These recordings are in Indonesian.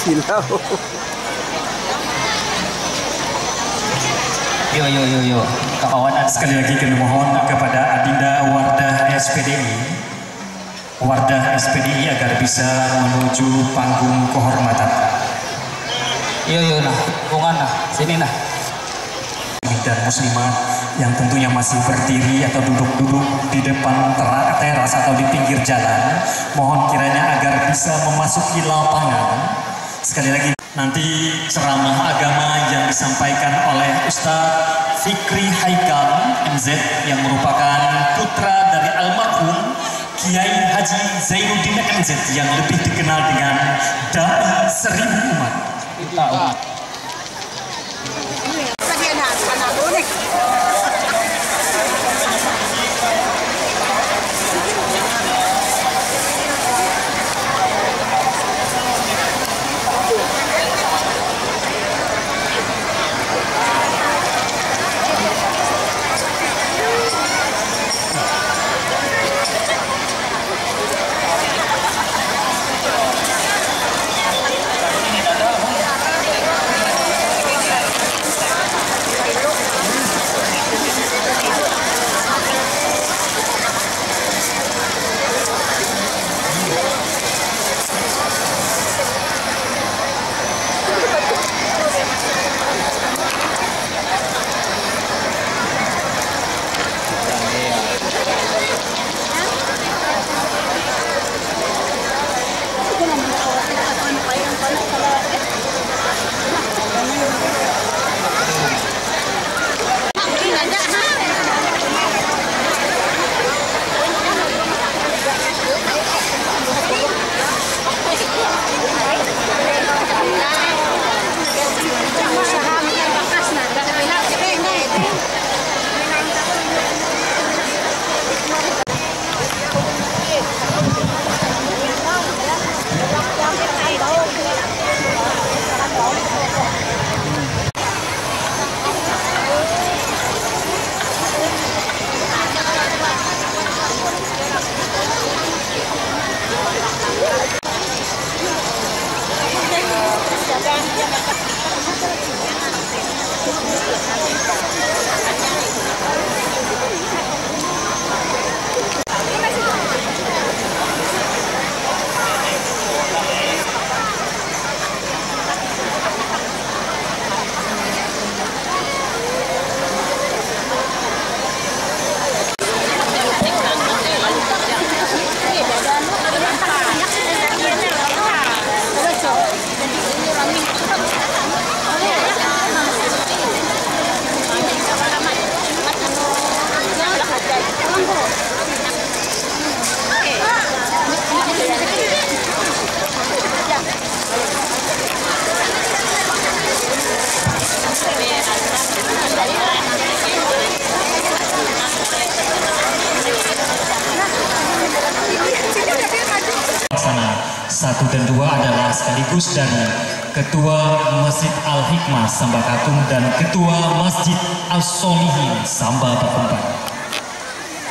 Silau. Yo, kawan, sekali lagi kami mohon kepada Adinda Wardah SPDI agar bisa menuju panggung kehormatan. Yo, nah, bungan nah, sini nah. Dan muslimat yang tentunya masih berdiri atau duduk-duduk di depan teras atau di pinggir jalan, mohon kiranya agar bisa memasuki lapangan. Sekali lagi, nanti ceramah agama yang disampaikan oleh Ustadz Fikri Haikal MZ yang merupakan putra dari almarhum Kiai Haji Zainuddin MZ yang lebih dikenal dengan Dai 1000 Umat. Satu dan dua adalah sekaligus dari Ketua Masjid Al-Hikmah Samba Katung dan Ketua Masjid Al-Solihin Samba Bakumpai.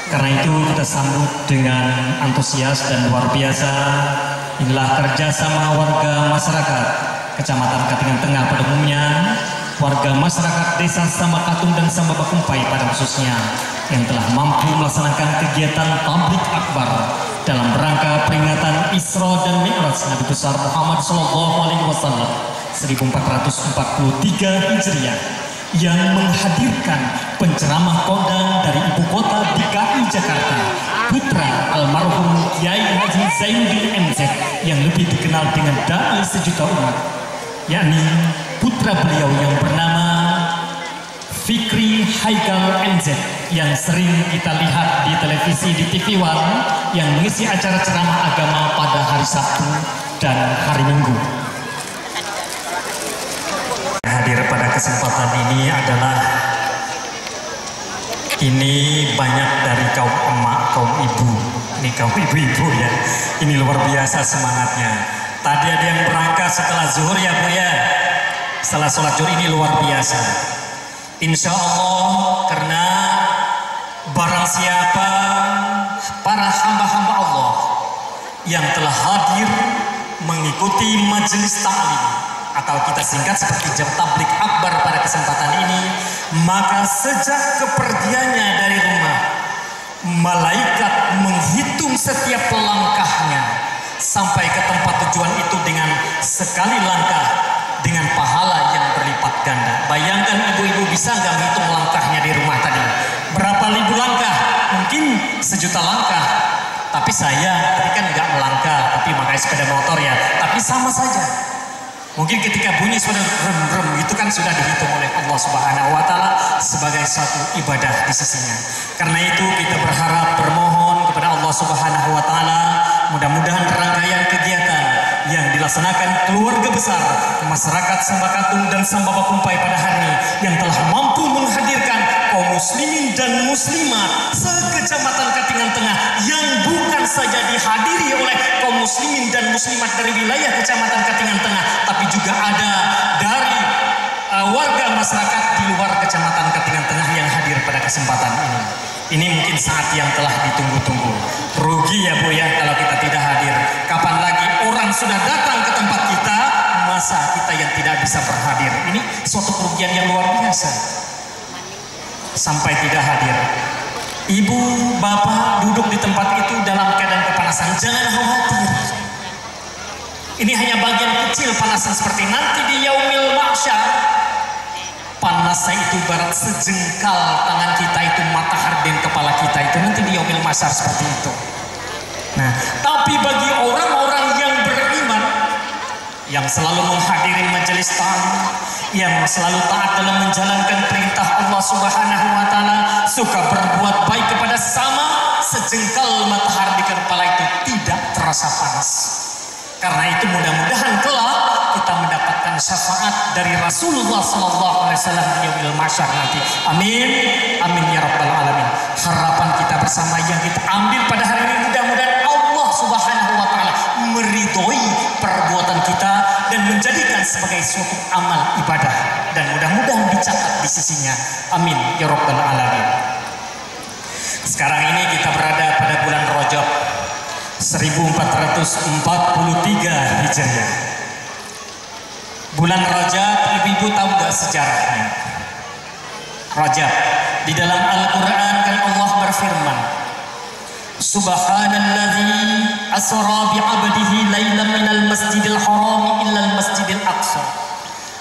Karena itu kita sambut dengan antusias dan luar biasa. Inilah kerjasama warga masyarakat Kecamatan Katingan Tengah pada umumnya, warga masyarakat Desa Samba Katung dan Samba Bakumpai pada khususnya, yang telah mampu melaksanakan kegiatan tablik akbar dalam rangka peringatan Isra dan Mi'raj Nabi besar Muhammad SAW 1443 Hijriah yang menghadirkan penceramah kondang dari ibu kota DKI Jakarta, putra almarhum Kiai Haji Zainuddin MZ yang lebih dikenal dengan Dai 1 juta umat, yakni putra beliau yang bernama Fikri Haikal MZ yang sering kita lihat di televisi di TV One yang mengisi acara ceramah agama pada hari Sabtu dan hari Minggu. Hadir pada kesempatan ini adalah banyak dari kaum emak, kaum ibu. Ini kaum ibu-ibu ya. Ini luar biasa semangatnya. Tadi ada yang berangkat setelah zuhur ya Bu ya. Setelah sholat zuhur ini luar biasa. Insya Allah, karena barang siapa para hamba-hamba Allah yang telah hadir mengikuti majelis taklim atau kita singkat seperti jam tablik akbar pada kesempatan ini, maka sejak kepergiannya dari rumah, malaikat menghitung setiap langkahnya sampai ke tempat tujuan itu dengan sekali langkah dengan pahala yang berlipat ganda. Bayangkan ibu-ibu bisa nggak menghitung langkahnya di rumah tadi? Berapa ribu langkah? Mungkin 1.000.000 langkah. Tapi saya kan nggak melangkah, tapi makanya sepeda motor ya. Tapi sama saja. Mungkin ketika bunyi sudah rem-rem itu kan sudah dihitung oleh Allah Subhanahu wa taala sebagai suatu ibadah di sisinya. Karena itu kita berharap bermohon kepada Allah Subhanahu wa taala mudah-mudahan rangkaian kegiatan yang dilaksanakan keluarga besar masyarakat Sambakatung dan Samba Bakumpai pada hari ini yang telah mampu menghadirkan kaum muslimin dan muslimat sekecamatan Katingan Tengah yang bukan saja dihadiri oleh kaum muslimin dan muslimat dari wilayah kecamatan Katingan Tengah, tapi juga ada dari warga masyarakat di luar kecamatan Katingan Tengah yang hadir pada kesempatan ini. Ini mungkin saat yang telah ditunggu-tunggu. Rugi ya Bu ya kalau kita tidak hadir. Kapan lagi orang sudah datang ke tempat kita, masa kita yang tidak bisa berhadir. Ini suatu kerugian yang luar biasa. Sampai tidak hadir. Ibu, bapak duduk di tempat itu dalam keadaan kepanasan. Jangan khawatir. Ini hanya bagian kecil panasan seperti nanti di yaumil mahsyar. Panasnya itu barat sejengkal tangan kita itu, matahari dan kepala kita itu nanti di yaumil mahsyar seperti itu. Nah, tapi bagi orang-orang yang beriman, yang selalu menghadiri majelis taklim, yang selalu taat dalam menjalankan perintah Allah Subhanahu wa taala, suka berbuat baik kepada sesama, sejengkal matahari di kepala itu tidak terasa panas. Karena itu mudah-mudahan kelak kita mendapatkan syafaat dari Rasulullah SAW di yaumil mahsyar nanti. Amin, amin ya rabbal alamin. Harapan kita bersama yang kita ambil pada hari ini, mudah-mudahan Allah Subhanahu wa taala meridhoi perbuatan kita dan menjadikan sebagai suatu amal ibadah, dan mudah-mudahan dicatat di sisinya. Amin ya rabbal alamin. Sekarang ini kita berada pada bulan Rajab 1443 Hijriah. Bulan Rajab, ibu-ibu tahu gak sejarahnya? Rajab, di dalam Al-Quran kan Allah berfirman, Subhanalladzi asra bi'abdihi laylan minal masjidil haram illal masjidil aqsa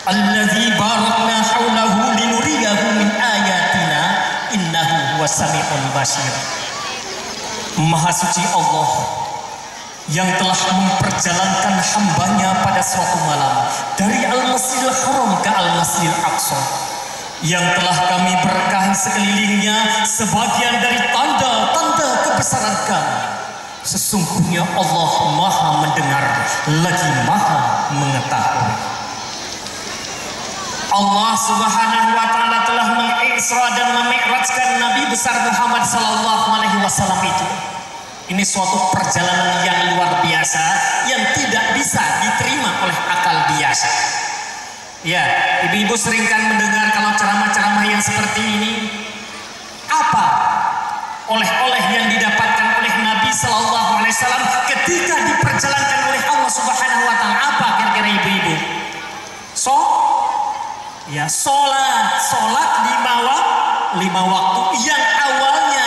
alladzi barakna hawlahu linuriyahu min ayatina innahu huwas sami'ul basir. Maha suci Allah yang telah memperjalankan hambanya pada suatu malam dari Al-Masjidil Haram ke Al-Masjidil Aqsa, yang telah kami berkahi sekelilingnya sebagian dari tanda-tanda kebesaran kami. Sesungguhnya Allah Maha mendengar lagi Maha mengetahui. Allah Subhanahu wa taala telah mengisra dan memi'rajkan Nabi besar Muhammad sallallahu alaihi wasallam itu. Ini suatu perjalanan yang luar biasa yang tidak bisa diterima oleh akal biasa. Ya, ibu-ibu sering kan mendengar kalau ceramah-ceramah yang seperti ini. Apa oleh-oleh yang didapatkan oleh Nabi Sallallahu Alaihi Wasallam ketika diperjalankan oleh Allah Subhanahu Wa Taala? Apa kira-kira ibu-ibu? Sholat lima waktu yang awalnya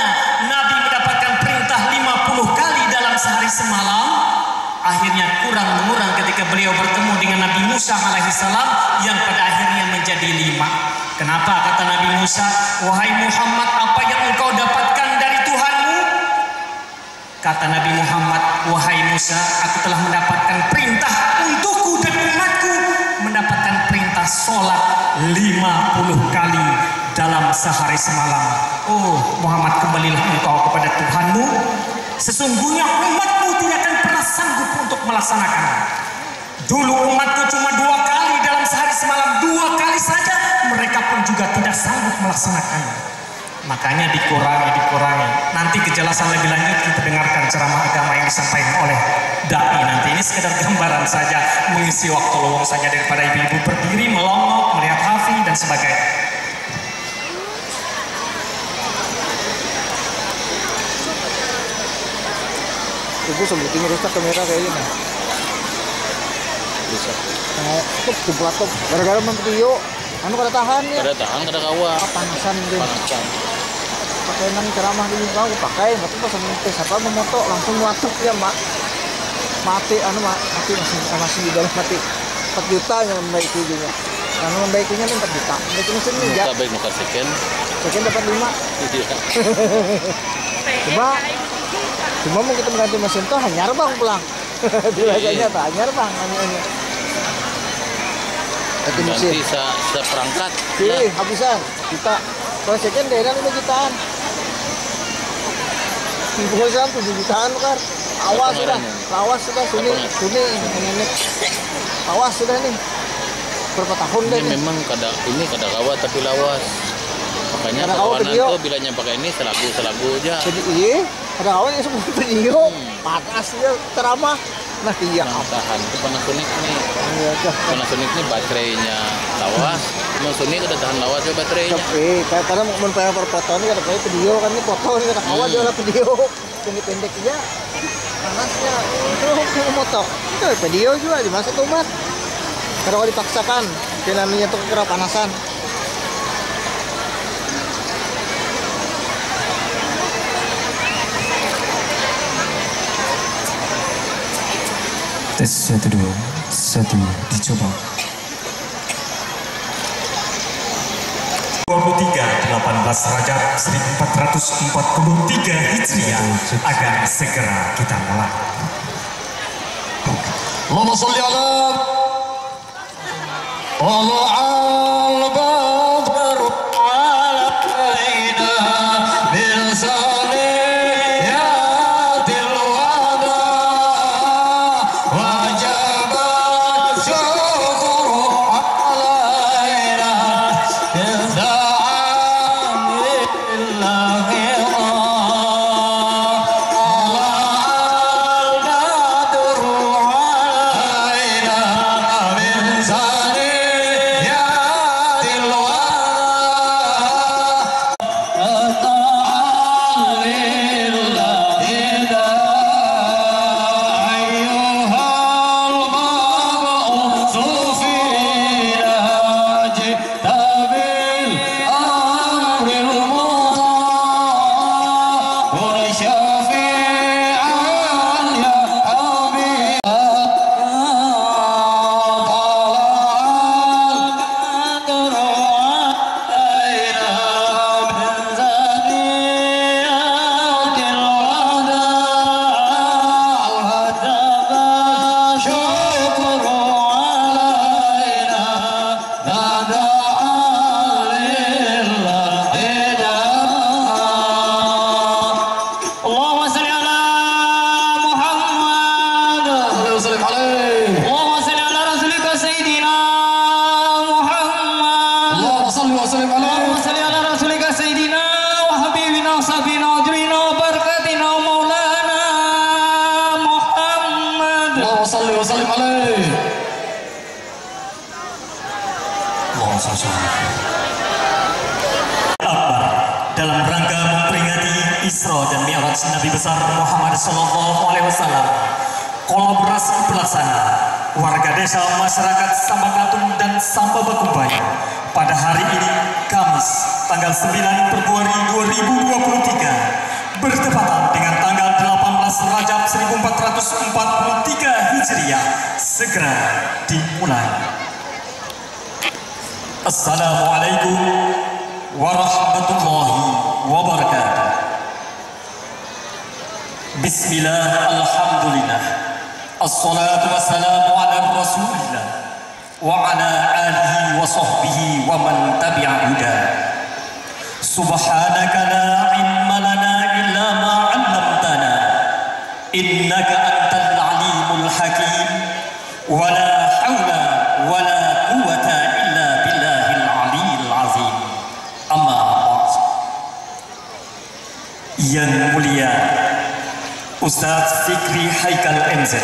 Nabi mendapatkan perintah 50 kali dalam sehari semalam, akhirnya kurang-mengurang ketika beliau bertemu dengan Nabi Musa alaihissalam yang pada akhirnya menjadi 5. Kenapa? Kata Nabi Musa, wahai Muhammad, apa yang engkau dapatkan dari Tuhanmu? Kata Nabi Muhammad, wahai Musa, aku telah mendapatkan perintah untukku dan umatku mendapatkan perintah sholat 50 kali dalam sehari semalam. Oh Muhammad, kembalilah engkau kepada Tuhanmu. Sesungguhnya umatmu tidak akan pernah sanggup untuk melaksanakan. Dulu umatku cuma 2 kali dalam sehari semalam, 2 kali saja, mereka pun juga tidak sanggup melaksanakannya. Makanya dikurangi. Nanti kejelasan lebih lanjut kita dengarkan ceramah agama yang disampaikan oleh dai nanti. Ini sekedar gambaran saja, mengisi waktu luang saja daripada ibu-ibu berdiri melongok melihat Hafi dan sebagainya. Ibu sebutin rusak kamera kayak gini. bisa. Tuh jemplat tuh gara-gara mempio anu kada tahan ya. Kada tahan kada kawa. Panasan deh. Panasan. Pakai nang ceramah di muka aku pakai, tapi pas tes apa memoto langsung watuk ya mak. Mati mati masih di dalam mati 4 juta yang membaiki juga. Karena membaikinya 4 juta. Membaikinya sini ya. Muka baik muka second dapat 5. iya. Cuma mau kita mengganti mesin tuh hanyar bang pulang. Biasanya tak hanyar bang hanya. Ganti seperangkat. Iya, habisan kita. Kalau second daerah 5 jutaan. Pokoknya 7 jutaan kan. Awas sudah suni nenek. Awas sudah nih. Berapa tahun deh? Ini memang kada kawat tapi lawas. Makanya kawanan tuh bilanya pakai ini selagu aja. Jadi iya, ada kawan yang semua video. Panas dia ceramah. Nah iya. Tahan itu Panasonic nih. Panasonic nih baterainya lawas. Panasonic udah tahan lawas ya baterainya. Karena mau foto ini kada pakai video kan ini foto ini kada kawan dia lah video. Pendek aja. Panasnya itu moto. Itu video juga di masa tuh mat. Kalau dipaksakan, jalannya tuh kira panasan. Tes 1 2 1 dicoba. 23 18 Rajab 1443 Hijriah akan segera kita mulai. Allahumma sholli ala Allah al-Badr alaina min saliyatil wada wajib syukru alaina min da'amillahi dalam rangka memperingati Isra dan Mi'raj Nabi besar Muhammad SAW, kolaborasi pelaksana warga desa, masyarakat Sambakatung dan Samba Bakumpai pada hari ini Kamis tanggal 9 Februari 2023 bertepatan dengan tanggal 18 Rajab 1443 Hijriah segera dimulai. Assalamualaikum warahmatullahi wabarakatuh. Bismillah, alhamdulillah, assalatu wassalamu ala rasulillah wa ala alihi wa sahbihi wa man tabi'a huda. Subhanaka la ilma lana illa ma 'allamtana innaka antal alimul hakim wa la hawla wa la quwwata illa billahil aliyyil azim. Amma ba'd. Yang mulia Ustadz Fikri Haikal MZ,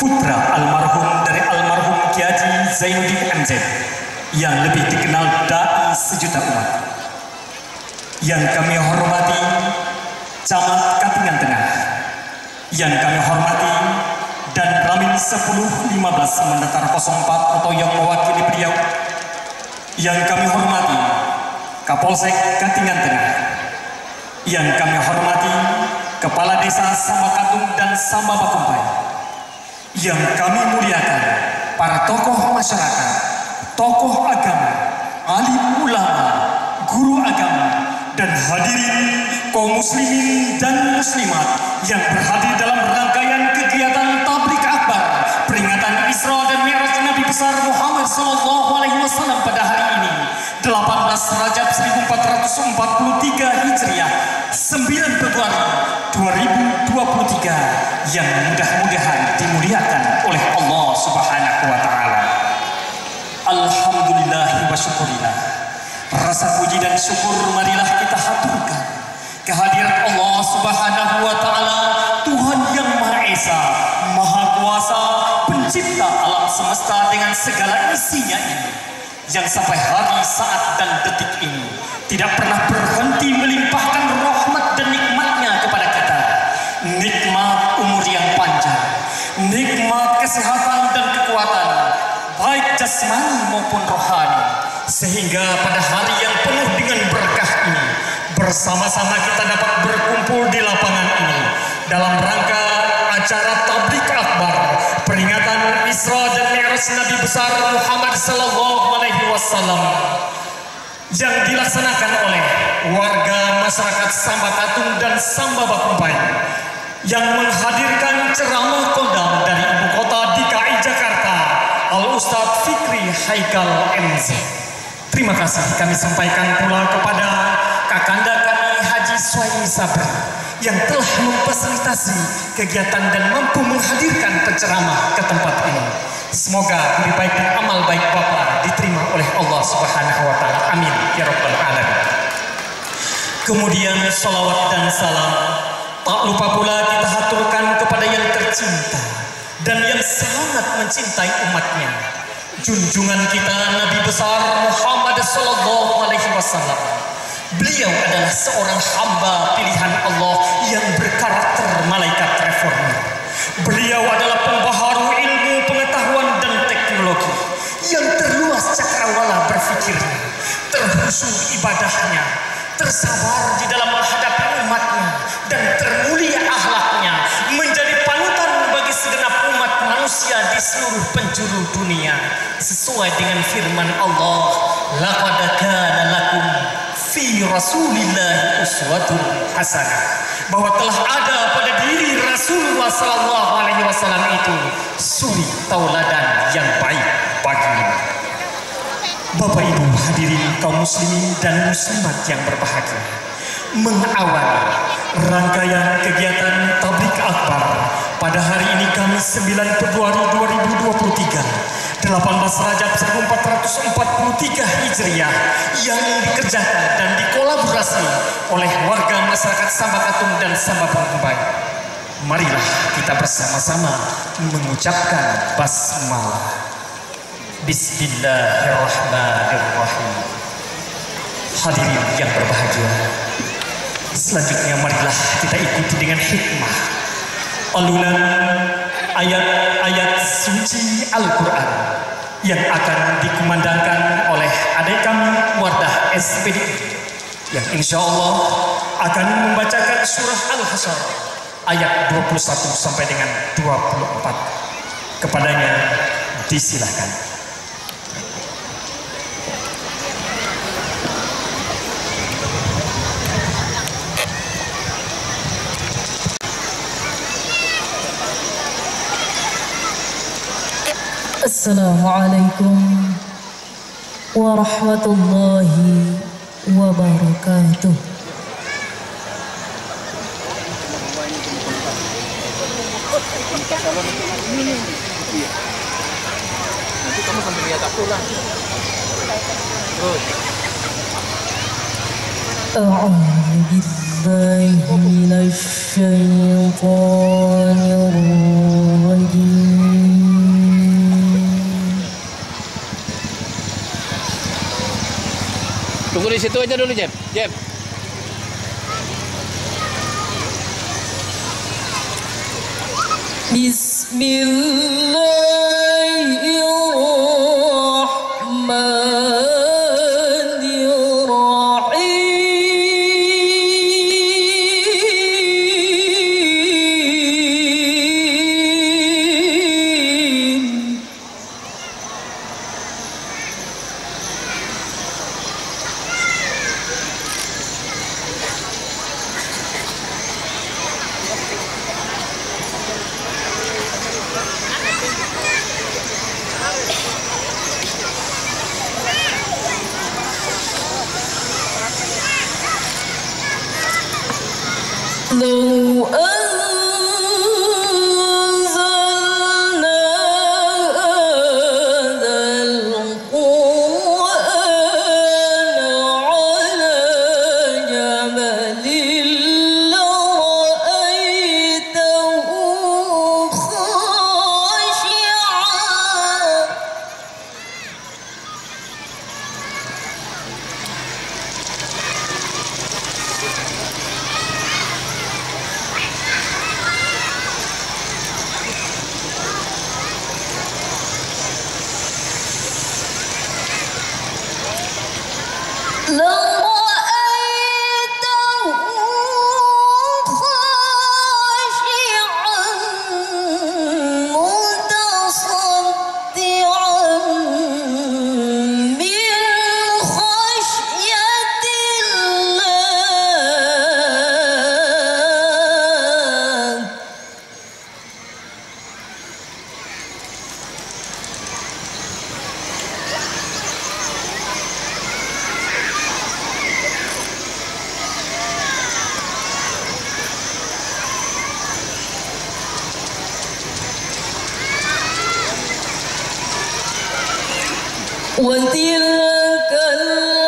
putra almarhum dari almarhum Kiai Zainuddin MZ, yang lebih dikenal dai sejuta umat. Yang kami hormati Camat Katingan Tengah, yang kami hormati dan Ramin 10.15 Mendetar 04 atau yang mewakili beliau. Yang kami hormati Kapolsek Katingan Tengah, yang kami hormati Kepala Desa Sambakatung dan Samba Bakumpai, yang kami muliakan para tokoh masyarakat, tokoh agama, alim ulama, guru agama, dan hadirin kaum muslimin dan muslimat yang berhadir dalam rangkaian kegiatan tablik akbar peringatan Isra dan Mi'raj Nabi besar Muhammad SAW pada hari ini 18 Rajab 1443 Hijriah 9 Februari 2023 yang mudah-mudahan dimuliakan oleh Allah Subhanahu wa taala. Alhamdulillah wa syukurillah. Rasa puji dan syukur marilah kita haturkan kehadirat Allah Subhanahu wa taala, Tuhan yang Maha Esa, Maha Kuasa, pencipta alam semesta dengan segala isinya ini, yang sampai hari, saat, dan detik ini tidak pernah berhenti melimpahkan rahmat dan nikmatnya kepada kita. Nikmat umur yang panjang, nikmat kesehatan dan kekuatan, baik jasmani maupun rohani, sehingga pada hari yang penuh dengan berkah ini bersama-sama kita dapat berkumpul di lapangan ini dalam rangka acara tablik akbar peringatan Isra dan Mi'raj Nabi besar Muhammad SAW yang dilaksanakan oleh warga masyarakat Sambakatung dan Samba Bakumpai, yang menghadirkan ceramah kondang dari ibu kota DKI Jakarta, Al-Ustadz Fikri Haikal MZ. Terima kasih kami sampaikan pula kepada Kakanda kami Haji Suhaimi Sabri yang telah memfasilitasi kegiatan dan mampu menghadirkan penceramah ke tempat ini. Semoga lebih baik dan amal baik Bapak diterima oleh Allah Subhanahu wa taala. Amin ya rabbal alamin. Kemudian salawat dan salam tak lupa pula kita haturkan kepada yang tercinta dan yang sangat mencintai umatnya, junjungan kita Nabi besar Muhammad SAW. Beliau adalah seorang hamba pilihan Allah yang berkarakter malaikat reformer. Beliau adalah pembaharu ilmu, pengetahuan dan teknologi yang terluas cakrawala berfikirnya, terhusu ibadahnya, tersabar di dalam menghadapi umatnya, dan termulia akhlaknya, menjadi panutan bagi segenap umat manusia di seluruh penjuru dunia, sesuai dengan firman Allah, laqad kana lakum fi Rasulillah uswatun hasanah, bahwa telah ada pada diri Rasulullah SAW itu suri tauladan yang baik bagimu. Bapak Ibu hadirin kaum muslimin dan muslimat yang berbahagia, mengawali rangkaian kegiatan tablik akbar pada hari ini Kamis 9 Februari 2023 18 Rajab 1443 Hijriah yang dikerjakan dan dikolaborasi oleh warga masyarakat Sambakatung dan Samba Bakumpai. Marilah kita bersama-sama mengucapkan basmalah. Bismillahirrahmanirrahim. Hadirin yang berbahagia, selanjutnya marilah kita ikuti dengan hikmah alunan ayat-ayat suci Al-Quran yang akan dikumandangkan oleh adik kami Wardah SPDI yang insya Allah akan membacakan surah Al-Hasyr ayat 21 sampai dengan 24. Kepadanya disilakan. Assalamualaikum warahmatullahi wabarakatuh. Nanti kamu sambil lihat aku lah. Terus. A'udzu billahi minasy syaithanir rajim. Tunggu di situ aja dulu, Jeb. Jeb. Bismillahirrahmanirrahim. لو أنزلنا هذا القرآن على جبل لرأيته خاشعا لرأيته خاشعا متصدعا من خشية الله وتلك الأمثال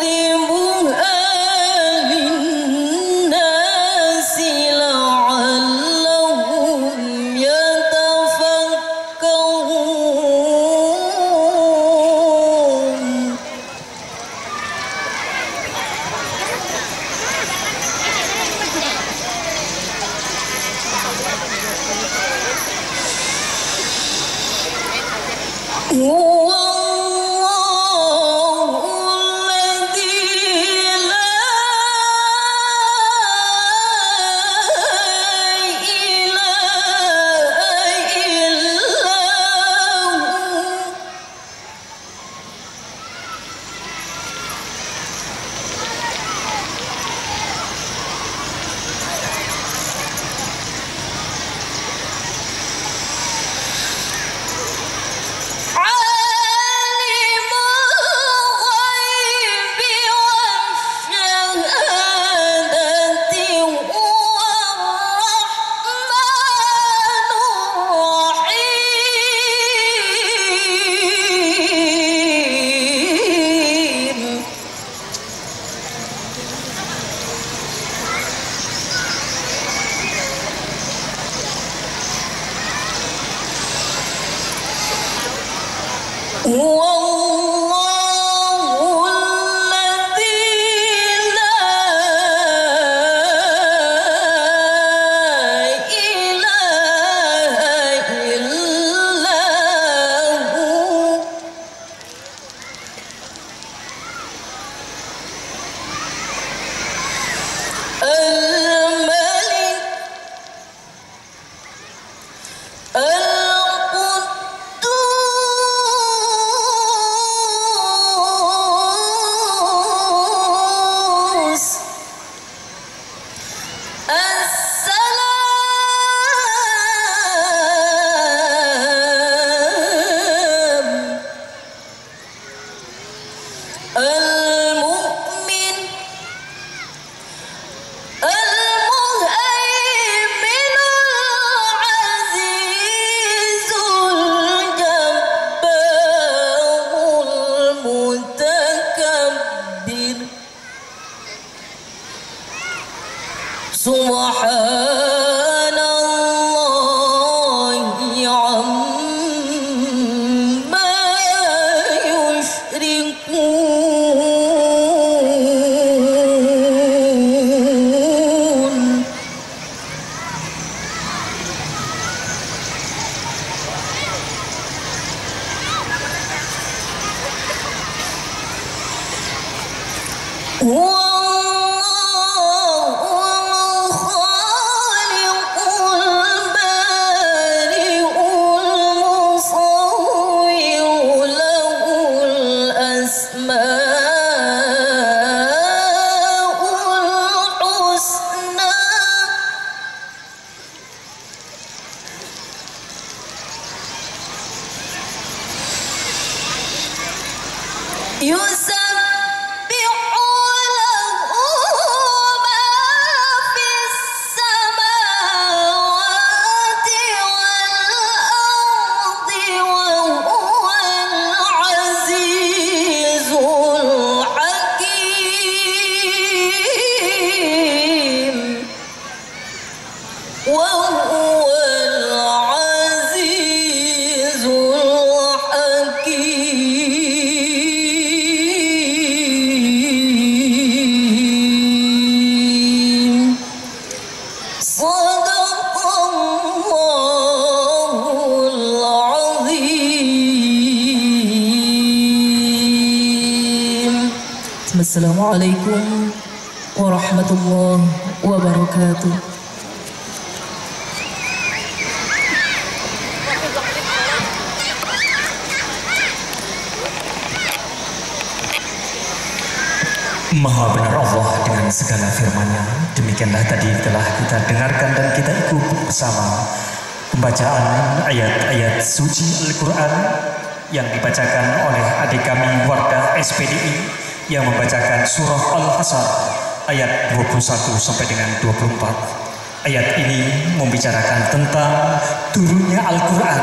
نضربها للناس لعلهم يتفكرون هو الله الذي لا إله إلا هو عالم الغيب والشهادة هو الرحمن الرحيم هو الله الذي لا إله إلا هو الملك القدوس Assalamualaikum warahmatullahi wabarakatuh. Maha benar Allah dengan segala firman-Nya. Demikianlah tadi telah kita dengarkan dan kita ikuti bersama pembacaan ayat-ayat suci Al-Quran yang dibacakan oleh adik kami Wardah SPDI yang membacakan surah Al-Hasr ayat 21 sampai dengan 24. Ayat ini membicarakan tentang turunnya Al-Quran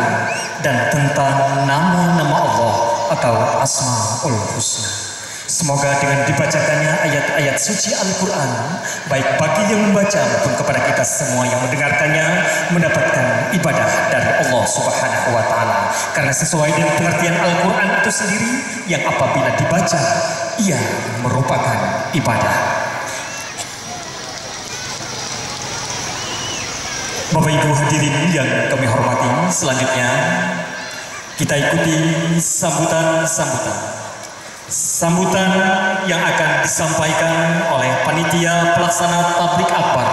dan tentang nama-nama Allah atau Asmaul Husna. Semoga dengan dibacakannya ayat-ayat suci Al-Quran, baik bagi yang membaca maupun kepada kita semua yang mendengarkannya, mendapatkan ibadah dari Allah Subhanahu wa Ta'ala. Karena sesuai dengan pengertian Al-Quran itu sendiri, yang apabila dibaca, ia merupakan ibadah. Bapak Ibu hadirin yang kami hormati, selanjutnya kita ikuti sambutan yang akan disampaikan oleh panitia pelaksana tablik akbar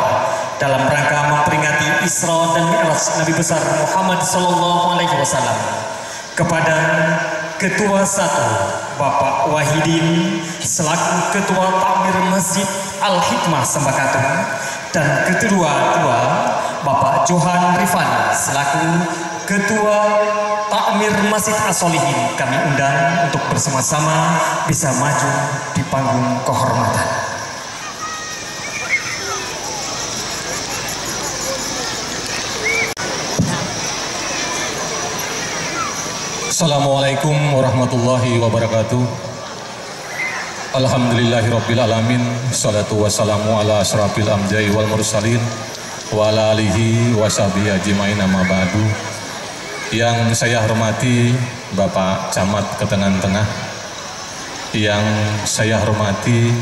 dalam rangka memperingati Isra dan Mi'raj Nabi besar Muhammad sallallahu alaihi wasallam kepada Ketua 1 Bapak Wahidin selaku Ketua Takmir Masjid Al-Hikmah Sambakatung dan Ketua 2 Bapak Johan Rifan selaku Ketua Takmir Masjid As-Solihin kami undang untuk bersama-sama bisa maju di panggung kehormatan. Assalamualaikum warahmatullahi wabarakatuh. Alhamdulillahirabbil alamin. Shalatu wassalamu ala asyrafil anbiya'i wal mursalin wa ala alihi wa sahbihi ajmain amma ba'du. Yang saya hormati Bapak Camat Ketengan Tengah, yang saya hormati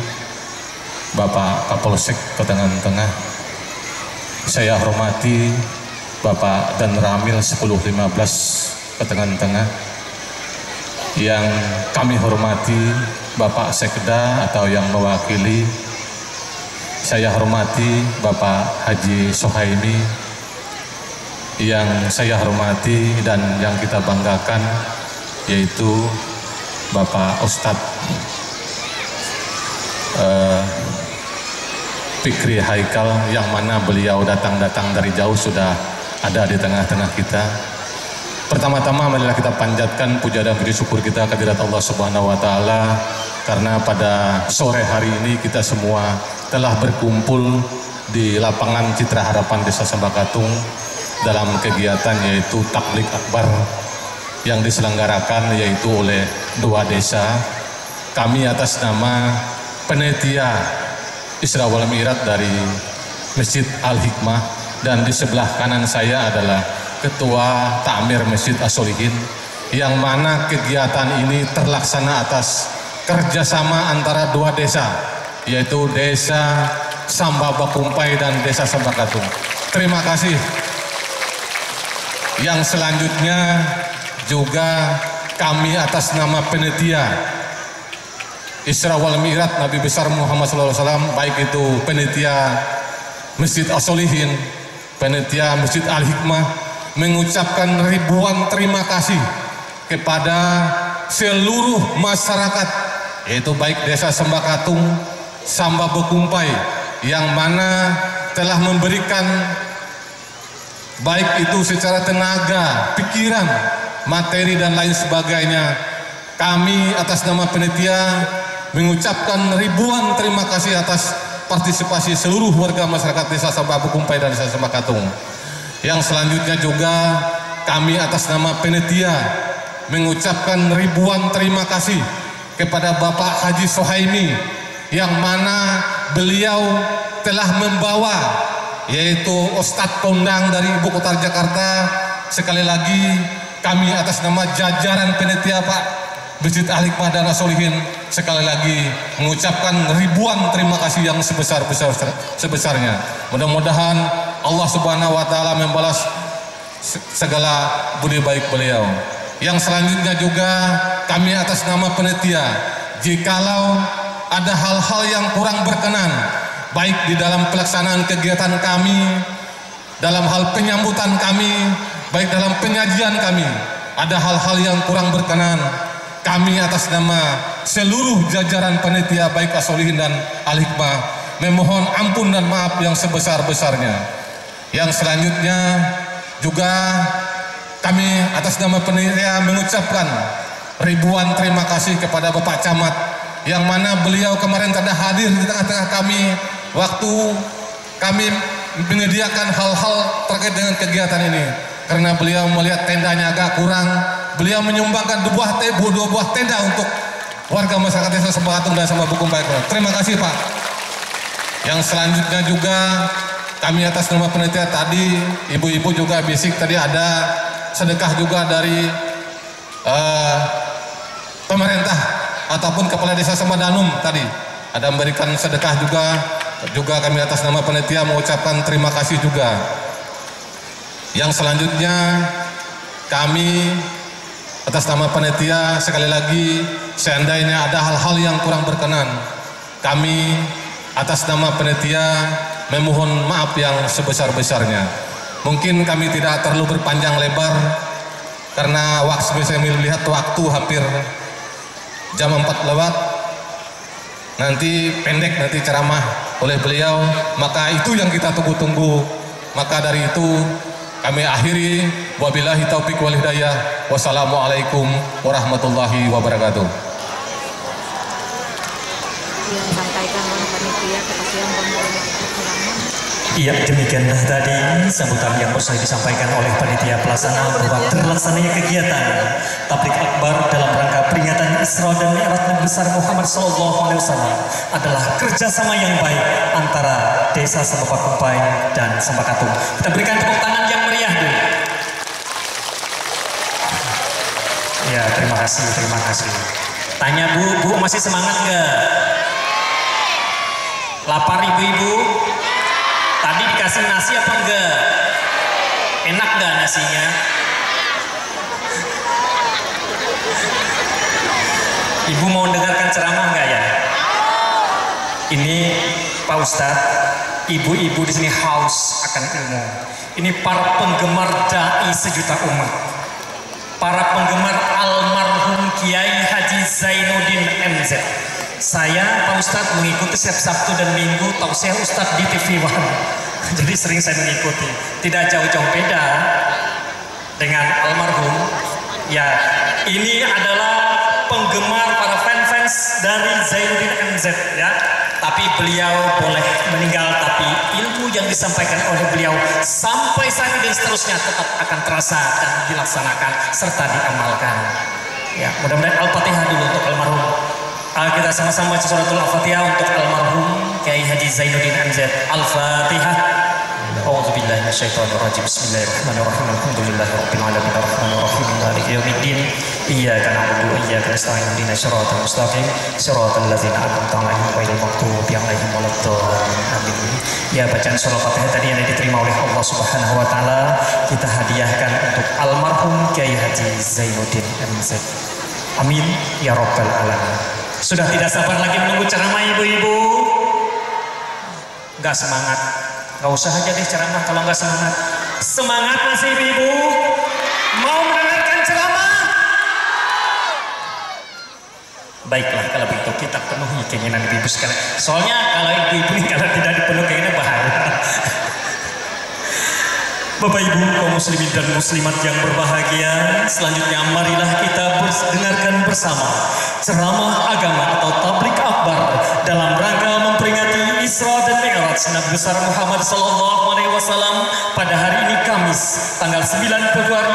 Bapak Kapolsek Ketengan Tengah, saya hormati Bapak Dan Ramil 1015 Ketengan Tengah, yang kami hormati Bapak Sekda atau yang mewakili, saya hormati Bapak Haji Sohaimi, yang saya hormati dan yang kita banggakan yaitu Bapak Ustadz Fikri Haikal, yang mana beliau datang dari jauh sudah ada di tengah-tengah kita. Pertama-tama marilah kita panjatkan puja dan puji syukur kita kehadirat Allah Subhanahu wa Ta'ala, karena pada sore hari ini kita semua telah berkumpul di lapangan Citra Harapan Desa Sambakatung dalam kegiatan yaitu Tablik Akbar yang diselenggarakan yaitu oleh 2 desa. Kami atas nama panitia Isra wal Mi'raj dari Masjid Al-Hikmah, dan di sebelah kanan saya adalah Ketua Takmir Masjid As-Solihin, yang mana kegiatan ini terlaksana atas kerjasama antara 2 desa, yaitu Desa Samba Bakumpai dan Desa Sambakatung. Terima kasih. Yang selanjutnya juga kami atas nama panitia Isra wal Mi'raj Nabi besar Muhammad SAW, baik itu panitia Masjid As-Solihin, panitia Masjid Al-Hikmah, mengucapkan ribuan terima kasih kepada seluruh masyarakat, yaitu baik desa Sambakatung, Samba Bekumpai, yang mana telah memberikan baik itu secara tenaga, pikiran, materi dan lain sebagainya. Kami atas nama panitia mengucapkan ribuan terima kasih atas partisipasi seluruh warga masyarakat desa Samba Bekumpai dan desa Sambakatung. Yang selanjutnya juga kami atas nama panitia mengucapkan ribuan terima kasih kepada Bapak Haji Sohaimi, yang mana beliau telah membawa, yaitu Ustadz Kondang dari Ibu Kota Jakarta. Sekali lagi kami atas nama jajaran panitia Pak Masjid Al-Hikmah dan As-Solihin sekali lagi mengucapkan ribuan terima kasih yang sebesarnya. Mudah-mudahan Allah Subhanahu wa taala membalas segala budi baik beliau. Yang selanjutnya juga kami atas nama panitia, jikalau ada hal-hal yang kurang berkenan baik di dalam pelaksanaan kegiatan kami, dalam hal penyambutan kami, baik dalam penyajian kami, ada hal-hal yang kurang berkenan, kami atas nama seluruh jajaran panitia baik As-Solihin dan Al-Hikmah memohon ampun dan maaf yang sebesar-besarnya. Yang selanjutnya juga kami atas nama panitia mengucapkan ribuan terima kasih kepada Bapak Camat, yang mana beliau kemarin tidak hadir di tengah-tengah kami waktu kami menyediakan hal-hal terkait dengan kegiatan ini, karena beliau melihat tendanya agak kurang. Beliau menyumbangkan dua buah tenda untuk warga masyarakat desa Sambakatung dan Samba Bekumpai. Terima kasih Pak. Yang selanjutnya juga kami atas nama panitia tadi, ibu-ibu juga basic tadi ada sedekah juga dari pemerintah ataupun kepala desa Samadanum tadi ada memberikan sedekah juga kami atas nama panitia mengucapkan terima kasih juga. Yang selanjutnya kami atas nama panitia sekali lagi, seandainya ada hal-hal yang kurang berkenan, kami atas nama panitia memohon maaf yang sebesar-besarnya. Mungkin kami tidak terlalu berpanjang lebar karena saya melihat waktu hampir jam 4 lewat. Nanti pendek nanti ceramah oleh beliau, maka itu yang kita tunggu-tunggu. Maka dari itu kami akhiri, wabillahi taufiq wal hidayah. Wassalamualaikum warahmatullahi wabarakatuh. Yang disampaikan oleh panitia kepastian Iya, demikianlah tadi sambutan yang usai disampaikan oleh panitia pelaksana bahwa terlaksananya kegiatan Tablik Akbar dalam rangka peringatan Isra dan Mi'raj Nabi besar Muhammad SAW adalah kerjasama yang baik antara Desa Samba Bekumpai dan Sambakatung. Kita berikan tepuk tangan yang meriah dulu. Ya, terima kasih, terima kasih. Tanya Bu masih semangat nggak? Lapar ibu-ibu? Tadi dikasih nasi apa enggak? Enak enggak nasinya? Ibu mau dengarkan ceramah enggak ya? Ini Pak Ustadz, ibu-ibu di sini haus akan ilmu. Ini para penggemar dai sejuta umat, para penggemar almarhum Kiai Haji Zainuddin MZ. Saya Pak Ustadz mengikuti setiap Sabtu dan Minggu tausiah Ustadz di TV One. Jadi sering saya mengikuti. Tidak jauh-jauh beda dengan almarhum. Ya, ini adalah penggemar para fans dari Zainuddin MZ ya. Tapi beliau boleh meninggal, tapi ilmu yang disampaikan oleh beliau sampai saat ini dan seterusnya tetap akan terasa dan dilaksanakan serta diamalkan. Ya, mudah-mudahan Al-Fatihah dulu untuk almarhum. Kita sama-sama baca suratul Al-Fatihah untuk almarhum Kiai Haji Zainuddin MZ. Al-Fatihah. A'udzubillahi minasyaitonir rajim. Bismillahirrahmanirrahim. Alhamdulillahirabbil alamin arrahmanir rahim maliki yaumiddin. Iyyaka na'budu wa iyyaka nasta'in. Ihdinas siratal mustaqim. Siratal ladzina an'amta 'alaihim ghairil maghdubi 'alaihim waladdallin. Amin. Ya, bacaan surah Al-Fatihah tadi yang diterima oleh Allah Subhanahu wa taala kita hadiahkan untuk almarhum Kiai Haji Zainuddin MZ. Amin ya rabbal alamin. Sudah tidak sabar lagi menunggu ceramah ibu-ibu. Gak semangat, gak usah aja deh ceramah kalau gak semangat. Semangat masih ibu-ibu? Mau mendengarkan ceramah? Baiklah kalau begitu kita penuhi keinginan ibu-ibu sekalian. Soalnya kalau ibu-ibu ini kalau tidak dipenuhi keinginan bahaya. Bapak Ibu kaum muslimin dan muslimat yang berbahagia, selanjutnya marilah kita dengarkan bersama ceramah agama atau tablik akbar dalam rangka memperingati Isra dan Mi'raj Nabi besar Muhammad sallallahu alaihi wasallam pada hari ini Kamis tanggal 9 Februari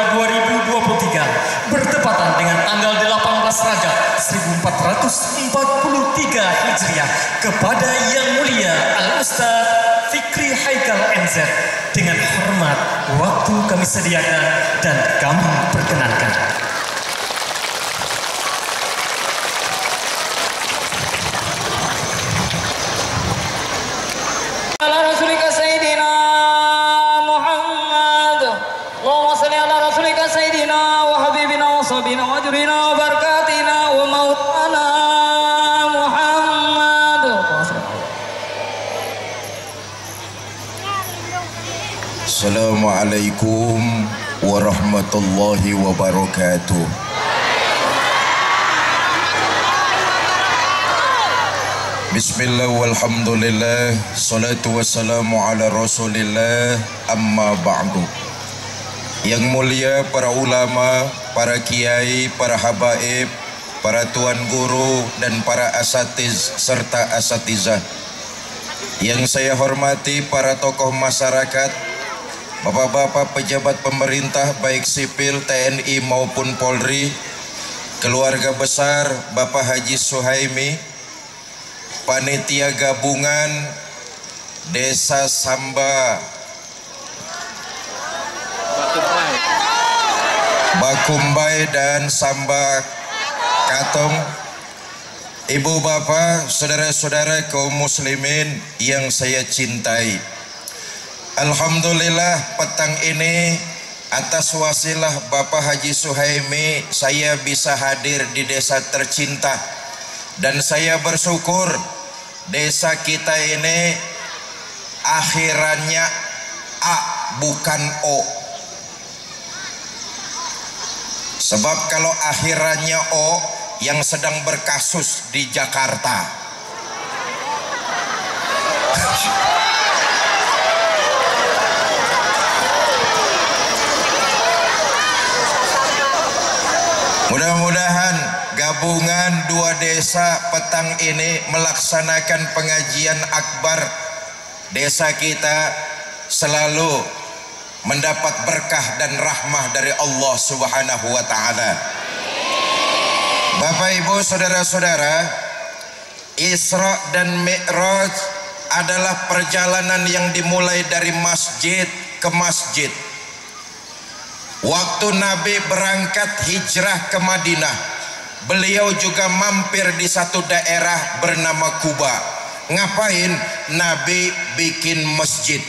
2023 bertepatan dengan tanggal 18 Rajab 1443 Hijriah kepada Yang Mulia Al-Ustaz Fikri Haikal MZ. Dengan hormat, waktu kami sediakan dan kami perkenankan. Ala rasulika sayyidina Muhammad. Allahumma salli ala rasulika sayyidina wa habibina wa sabina wa jurina wa barakatina wa maulana Muhammad. Assalamualaikum warahmatullahi wabarakatuh. Bismillah walhamdulillah, salatu wassalamu ala rasulillah, amma ba'du. Yang mulia para ulama, para kiai, para habaib, para tuan guru dan para asatiz serta asatizah. Yang saya hormati para tokoh masyarakat, bapak-bapak pejabat pemerintah baik sipil, TNI maupun Polri, keluarga besar Bapak Haji Suhaimi, panitia gabungan Desa Samba Bakumbai dan Samba Katong, ibu bapak, saudara-saudara kaum muslimin yang saya cintai. Alhamdulillah petang ini atas wasilah Bapak Haji Suhaimi saya bisa hadir di desa tercinta, dan saya bersyukur desa kita ini akhirannya A bukan O. Sebab kalau akhirannya O, yang sedang berkasus di Jakarta. Mudah-mudahan gabungan dua desa petang ini melaksanakan pengajian akbar. Desa kita selalu mendapat berkah dan rahmah dari Allah Subhanahu wa taala. Bapak Ibu saudara-saudara, Isra dan Mi'raj adalah perjalanan yang dimulai dari masjid ke masjid. Waktu Nabi berangkat hijrah ke Madinah, beliau juga mampir di satu daerah bernama Kuba. Ngapain? Nabi bikin masjid.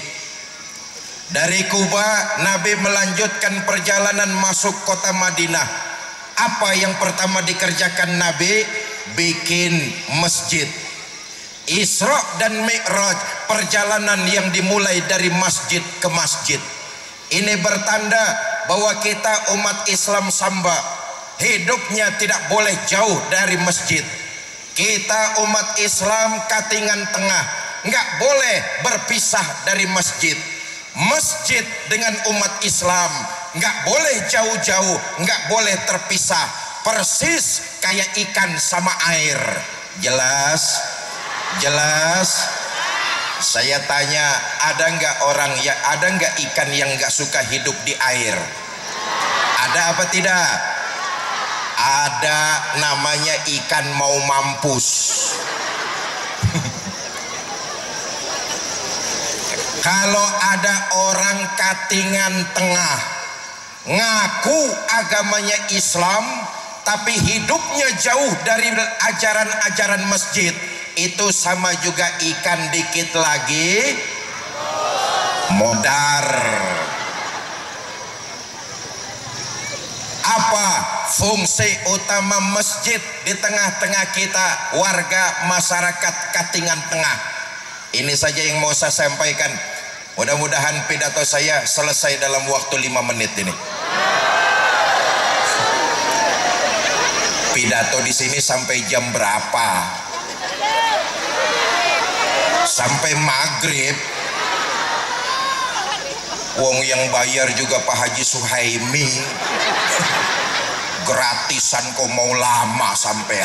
Dari Kuba, Nabi melanjutkan perjalanan masuk kota Madinah. Apa yang pertama dikerjakan Nabi? Bikin masjid. Isra dan Mi'raj, perjalanan yang dimulai dari masjid ke masjid. Ini bertanda bahwa kita umat Islam Samba hidupnya tidak boleh jauh dari masjid. Kita umat Islam Katingan Tengah nggak boleh berpisah dari masjid. Masjid dengan umat Islam nggak boleh jauh-jauh, nggak boleh terpisah. Persis kayak ikan sama air. Jelas? Jelas? Saya tanya, ada nggak ikan yang nggak suka hidup di air? Ada apa tidak? Ada, namanya ikan mau mampus. Kalau ada orang Katingan Tengah ngaku agamanya Islam tapi hidupnya jauh dari ajaran-ajaran masjid, itu sama juga ikan dikit lagi modar. Apa fungsi utama masjid di tengah-tengah kita, warga masyarakat Katingan Tengah? Ini saja yang mau saya sampaikan. Mudah-mudahan pidato saya selesai dalam waktu 5 menit ini. Pidato di sini sampai jam berapa? Sampai maghrib. Wong yang bayar juga Pak Haji Suhaimi. Gratisan kok mau lama sampai.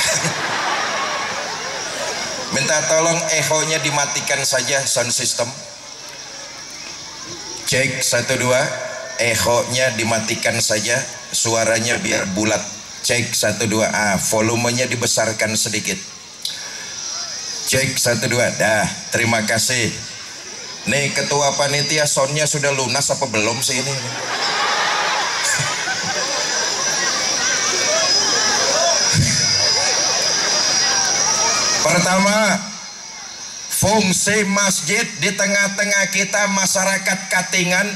Minta tolong echonya dimatikan saja, sound system. Cek 1 2, echonya dimatikan saja, suaranya biar bulat. Cek 1 2, volumenya dibesarkan sedikit. Cek 1 2, dah, terima kasih. Nih ketua panitia, soundnya sudah lunas apa belum sih ini? Pertama, fungsi masjid di tengah-tengah kita masyarakat Katingan.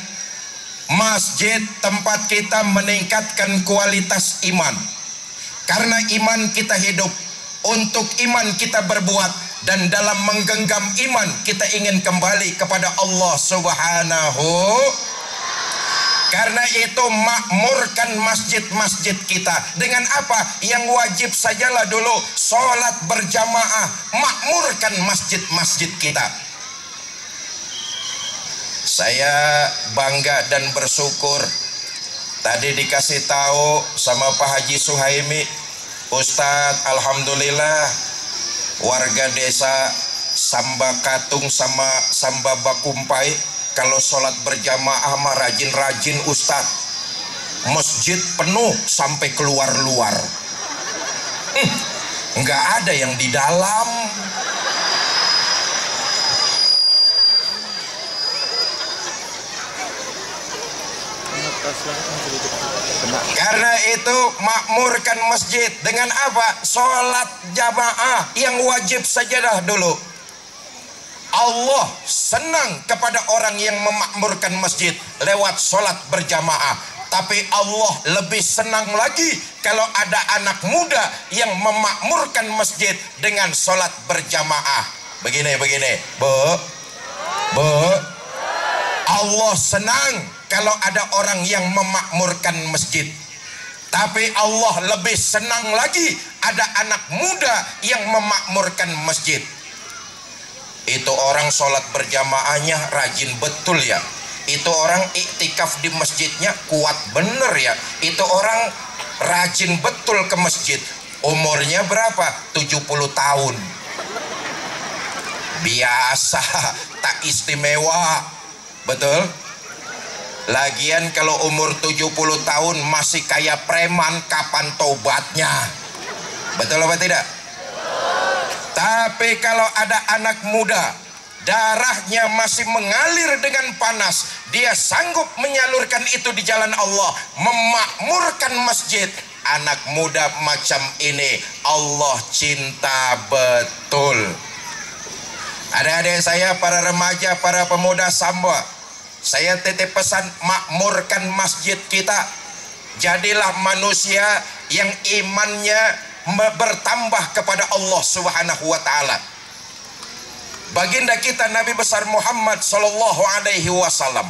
Masjid tempat kita meningkatkan kualitas iman. Karena iman kita hidup, untuk iman kita berbuat, dan dalam menggenggam iman kita ingin kembali kepada Allah Subhanahu. Karena itu makmurkan masjid-masjid kita. Dengan apa? Yang wajib sajalah dulu, sholat berjamaah. Makmurkan masjid-masjid kita. Saya bangga dan bersyukur tadi dikasih tahu sama Pak Haji Suhaimi, Ustadz, alhamdulillah warga desa Sambakatung sama Samba Bakumpai kalau sholat berjamaah mah rajin-rajin Ustadz. Masjid penuh sampai keluar-luar. Nggak ada yang di dalam. Karena itu makmurkan masjid dengan apa? Sholat jamaah yang wajib sajadah dulu. Allah senang kepada orang yang memakmurkan masjid lewat sholat berjamaah. Tapi Allah lebih senang lagi kalau ada anak muda yang memakmurkan masjid dengan sholat berjamaah. Begini, Bu. Allah senang kalau ada orang yang memakmurkan masjid. Tapi Allah lebih senang lagi ada anak muda yang memakmurkan masjid. Itu orang sholat berjamaahnya rajin betul ya. Itu orang iktikaf di masjidnya kuat bener ya. Itu orang rajin betul ke masjid. Umurnya berapa? 70 tahun. Biasa, tak istimewa. Betul? Lagian kalau umur 70 tahun masih kayak preman, kapan tobatnya? Betul apa tidak? Tapi kalau ada anak muda, darahnya masih mengalir dengan panas, dia sanggup menyalurkan itu di jalan Allah, memakmurkan masjid. Anak muda macam ini Allah cinta betul. Adik-adik saya, para remaja, para pemuda Samba, saya titip pesan, makmurkan masjid kita. Jadilah manusia yang imannya bertambah kepada Allah Subhanahu wa taala. Baginda kita Nabi besar Muhammad sallallahu alaihi wasallam,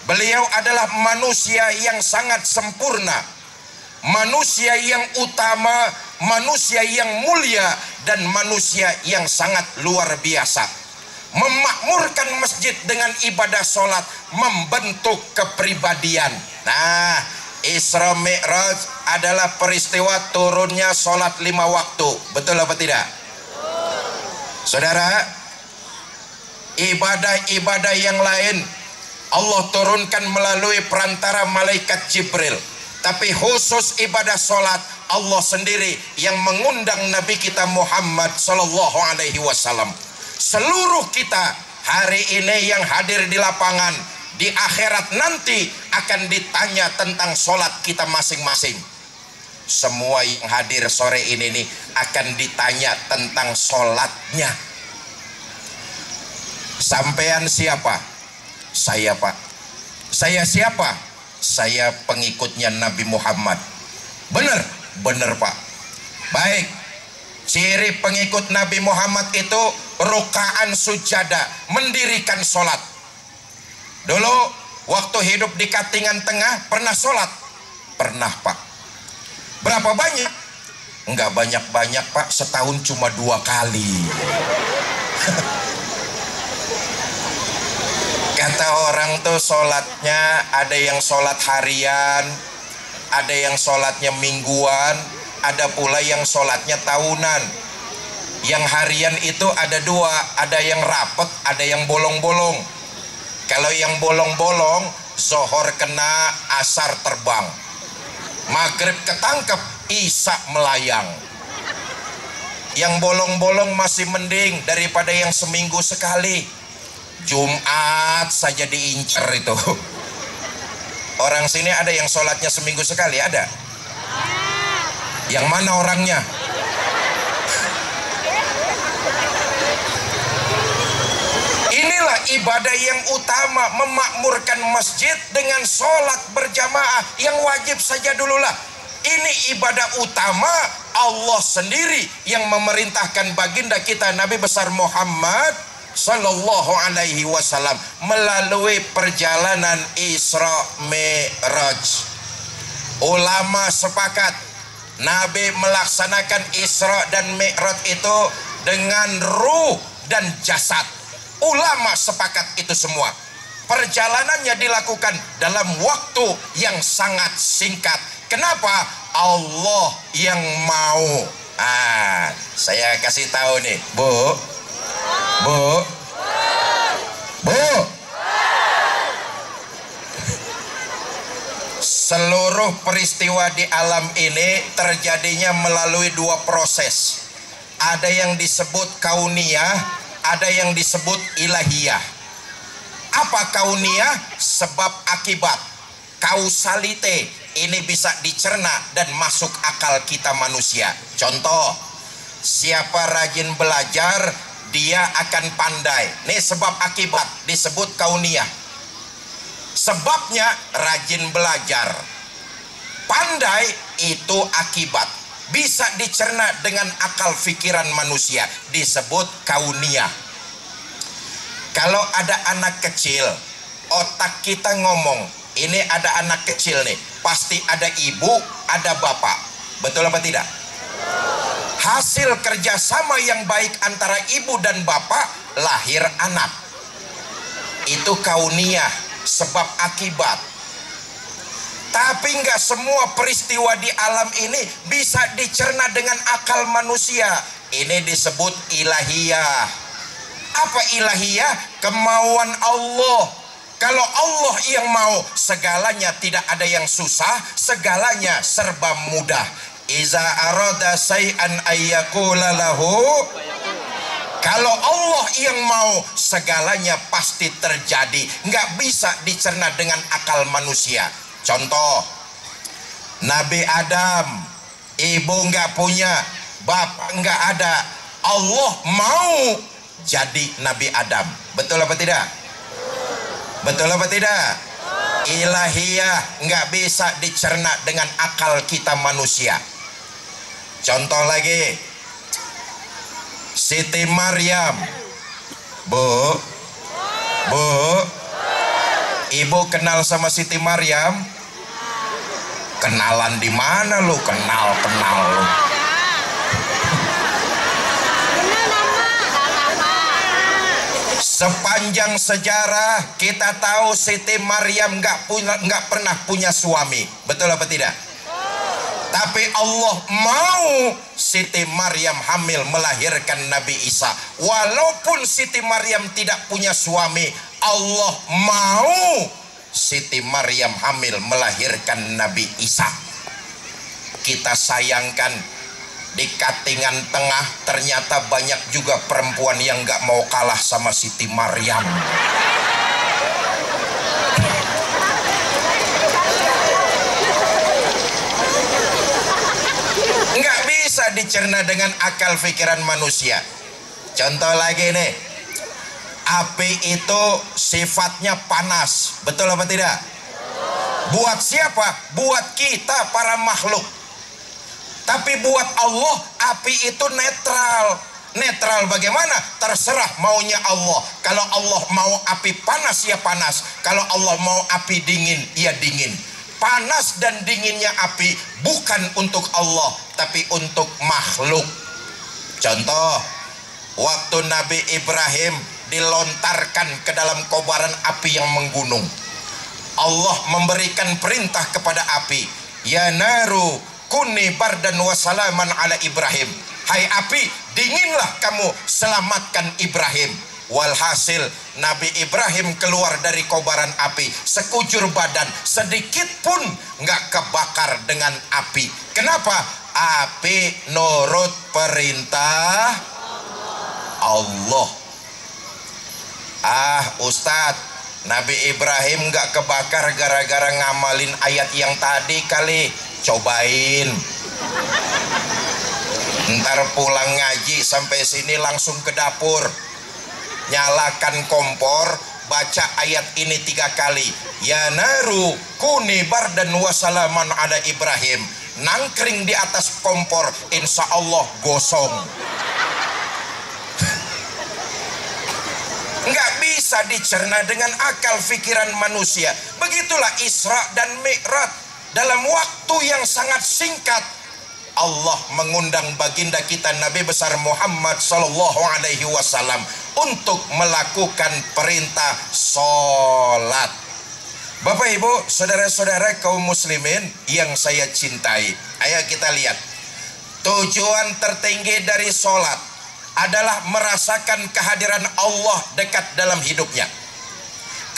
beliau adalah manusia yang sangat sempurna, manusia yang utama, manusia yang mulia, dan manusia yang sangat luar biasa. Memakmurkan masjid dengan ibadah sholat membentuk kepribadian. Nah, Isra Mi'raj adalah peristiwa turunnya sholat 5 waktu. Betul apa tidak? Saudara, ibadah-ibadah yang lain Allah turunkan melalui perantara malaikat Jibril. Tapi khusus ibadah sholat, Allah sendiri yang mengundang Nabi kita Muhammad sallallahu alaihi wasallam. Seluruh kita hari ini yang hadir di lapangan, di akhirat nanti akan ditanya tentang sholat kita masing-masing. Semua yang hadir sore ini nih akan ditanya tentang sholatnya. Sampean siapa? Saya, Pak. Saya siapa? Saya pengikutnya Nabi Muhammad. Bener? Bener Pak. Baik, ciri pengikut Nabi Muhammad itu rukaan sujada, mendirikan sholat. Dulu waktu hidup di Katingan Tengah pernah sholat? Pernah Pak. Berapa banyak? Enggak banyak-banyak Pak, setahun cuma 2 kali. Kata orang tuh sholatnya ada yang sholat harian, ada yang sholatnya mingguan, ada pula yang sholatnya tahunan. Yang harian itu ada 2, ada yang rapet, ada yang bolong-bolong. Kalau yang bolong-bolong, zohor kena, asar terbang, maghrib ketangkep, isya melayang. Yang bolong-bolong masih mending daripada yang seminggu sekali. Jumat saja diincer itu. Orang sini ada yang sholatnya seminggu sekali? Ada? Yang mana orangnya? Inilah ibadah yang utama, memakmurkan masjid dengan sholat berjamaah yang wajib saja dululah. Ini ibadah utama Allah sendiri yang memerintahkan baginda kita Nabi besar Muhammad Sallallahu alaihi wasallam melalui perjalanan Isra Mi'raj. Ulama sepakat Nabi melaksanakan Isra dan Mi'raj itu dengan ruh dan jasad. Ulama sepakat itu semua. Perjalanannya dilakukan dalam waktu yang sangat singkat. Kenapa? Allah yang mau. Saya kasih tahu nih, Bu. Seluruh peristiwa di alam ini terjadinya melalui 2 proses. Ada yang disebut kauniyah, ada yang disebut ilahiyah. Apa kauniyah? Sebab akibat, kausalite. Ini bisa dicerna dan masuk akal kita manusia. Contoh, siapa rajin belajar, dia akan pandai. Ini sebab akibat, disebut kauniyah. Sebabnya rajin belajar, pandai, itu akibat, bisa dicerna dengan akal pikiran manusia, disebut kauniyah. Kalau ada anak kecil, otak kita ngomong, ini ada anak kecil nih, pasti ada ibu, ada bapak. Betul apa tidak? Hasil kerjasama yang baik antara ibu dan bapak, lahir anak. Itu kauniyah, sebab akibat. Tapi nggak semua peristiwa di alam ini bisa dicerna dengan akal manusia. Ini disebut ilahiyah. Apa ilahiyah? Kemauan Allah. Kalau Allah yang mau, segalanya tidak ada yang susah, segalanya serba mudah. Iza arada say'an ayyakula lahu. Kalau Allah yang mau, segalanya pasti terjadi. Nggak bisa dicerna dengan akal manusia. Contoh, Nabi Adam, ibu nggak punya, bapak nggak ada, Allah mau jadi Nabi Adam. Betul apa tidak? Betul apa tidak? Ilahiyah nggak bisa dicerna dengan akal kita manusia. Contoh lagi, Siti Maryam. Bu, ibu kenal sama Siti Maryam? Kenalan di mana lu? Kenal lu. Sepanjang sejarah kita tahu Siti Maryam nggak pernah punya suami. Betul apa tidak? Tapi Allah mau Siti Maryam hamil melahirkan Nabi Isa. Walaupun Siti Maryam tidak punya suami, Allah mau Siti Maryam hamil melahirkan Nabi Isa. Kita sayangkan di Katingan Tengah ternyata banyak juga perempuan yang gak mau kalah sama Siti Maryam. Nggak bisa dicerna dengan akal pikiran manusia. Contoh lagi nih, api itu sifatnya panas. Betul apa tidak? Buat siapa? Buat kita para makhluk. Tapi buat Allah api itu netral. Netral bagaimana? Terserah maunya Allah. Kalau Allah mau api panas ya panas, kalau Allah mau api dingin ya dingin. Panas dan dinginnya api bukan untuk Allah, tapi untuk makhluk. Contoh, waktu Nabi Ibrahim dilontarkan ke dalam kobaran api yang menggunung, Allah memberikan perintah kepada api, ya naru kuni bardan wa salaman ala Ibrahim. Hai api, dinginlah kamu, selamatkan Ibrahim. Walhasil Nabi Ibrahim keluar dari kobaran api, sekujur badan, sedikit pun nggak kebakar dengan api. Kenapa? Api nurut perintah Allah. Ustadz, Nabi Ibrahim nggak kebakar gara-gara ngamalin ayat yang tadi kali. Cobain. Ntar pulang ngaji sampai sini langsung ke dapur, nyalakan kompor, baca ayat ini 3 kali. Ya naru kuni bardan wa salaman ala Ibrahim. Nangkring di atas kompor, insya Allah gosong. Nggak bisa dicerna dengan akal pikiran manusia. Begitulah Isra dan Mi'raj. Dalam waktu yang sangat singkat, Allah mengundang baginda kita Nabi besar Muhammad sallallahu alaihi wasallam untuk melakukan perintah sholat. Bapak Ibu, saudara-saudara kaum muslimin yang saya cintai, ayo kita lihat. Tujuan tertinggi dari sholat adalah merasakan kehadiran Allah dekat dalam hidupnya.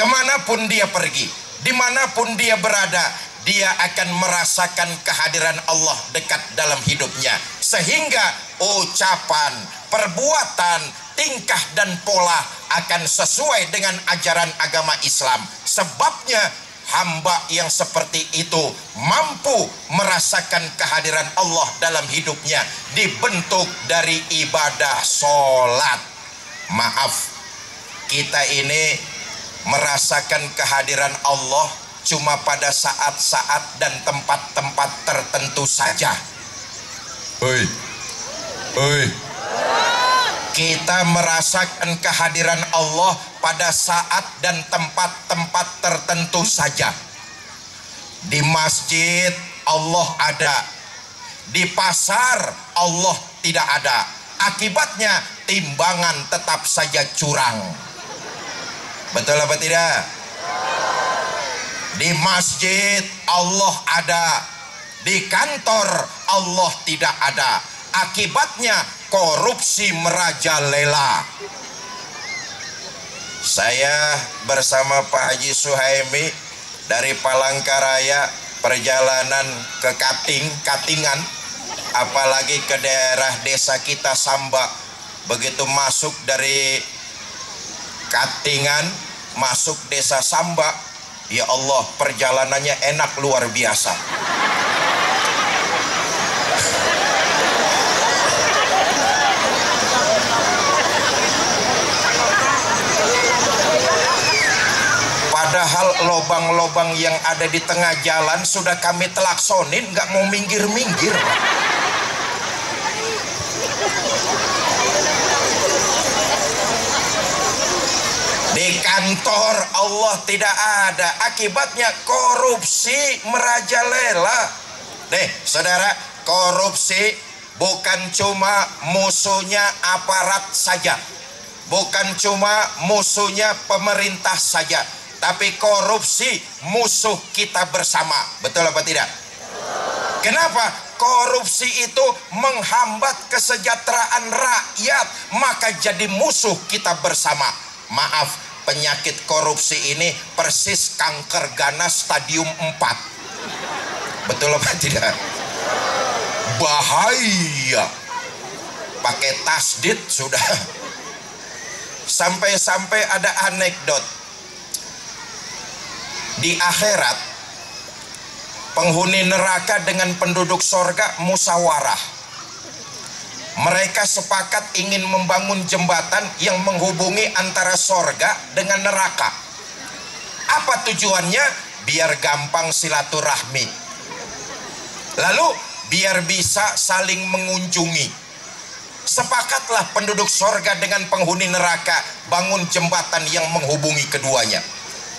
Kemanapun dia pergi, dimanapun dia berada, dia akan merasakan kehadiran Allah dekat dalam hidupnya. Sehingga ucapan, perbuatan, tingkah dan pola akan sesuai dengan ajaran agama Islam. Sebabnya hamba yang seperti itu mampu merasakan kehadiran Allah dalam hidupnya, dibentuk dari ibadah sholat. Maaf, kita ini merasakan kehadiran Allah cuma pada saat-saat dan tempat-tempat tertentu saja. Kita merasakan kehadiran Allah pada saat dan tempat-tempat tertentu saja. Di masjid Allah ada, di pasar Allah tidak ada. Akibatnya timbangan tetap saja curang. Betul apa tidak? Di masjid Allah ada, di kantor Allah tidak ada. Akibatnya korupsi merajalela. Saya bersama Pak Haji Suhaimi dari Palangkaraya perjalanan ke Katingan, apalagi ke daerah desa kita Samba. Begitu masuk dari Katingan masuk desa Samba, ya Allah, perjalanannya enak luar biasa. Padahal lobang-lobang yang ada di tengah jalan sudah kami telaksonin, nggak mau minggir-minggir. Di kantor Allah tidak ada, akibatnya korupsi merajalela. Nih saudara, korupsi bukan cuma musuhnya aparat saja, bukan cuma musuhnya pemerintah saja, tapi korupsi musuh kita bersama. Betul apa tidak? Kenapa? Korupsi itu menghambat kesejahteraan rakyat, maka jadi musuh kita bersama. Maaf, penyakit korupsi ini persis kanker ganas stadium 4. Betul apa tidak? Bahaya. Pakai tasdid sudah. Sampai-sampai ada anekdot. Di akhirat, penghuni neraka dengan penduduk sorga musyawarah. Mereka sepakat ingin membangun jembatan yang menghubungi antara sorga dengan neraka. Apa tujuannya? Biar gampang silaturahmi. Lalu biar bisa saling mengunjungi. Sepakatlah penduduk sorga dengan penghuni neraka bangun jembatan yang menghubungi keduanya.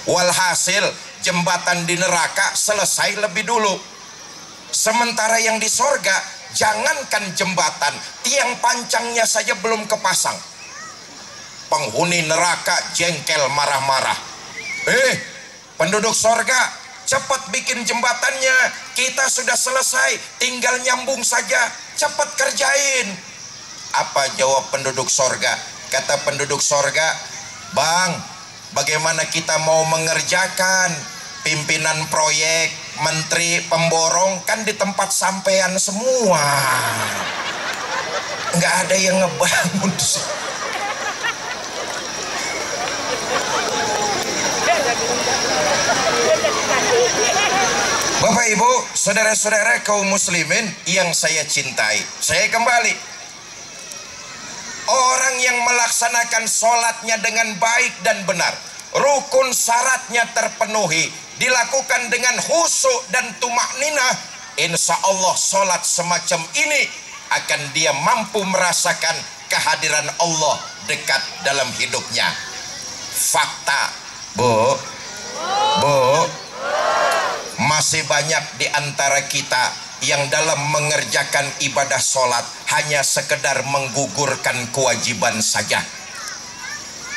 Walhasil jembatan di neraka selesai lebih dulu. Sementara yang di sorga, jangankan jembatan, tiang pancangnya saja belum kepasang. Penghuni neraka jengkel marah-marah. Penduduk sorga, cepat bikin jembatannya, kita sudah selesai, tinggal nyambung saja, cepat kerjain. Apa jawab penduduk sorga? Kata penduduk sorga, Bang, bagaimana kita mau mengerjakan? Pimpinan proyek, menteri, pemborong kan di tempat sampean semua, nggak ada yang ngebangun. Bapak Ibu, saudara-saudara kaum muslimin yang saya cintai, saya kembali. Orang yang melaksanakan sholatnya dengan baik dan benar, rukun syaratnya terpenuhi, dilakukan dengan khusyuk dan tumakninah, insya Allah sholat semacam ini akan dia mampu merasakan kehadiran Allah dekat dalam hidupnya. Fakta, Bu, masih banyak di antara kita yang dalam mengerjakan ibadah sholat hanya sekedar menggugurkan kewajiban saja.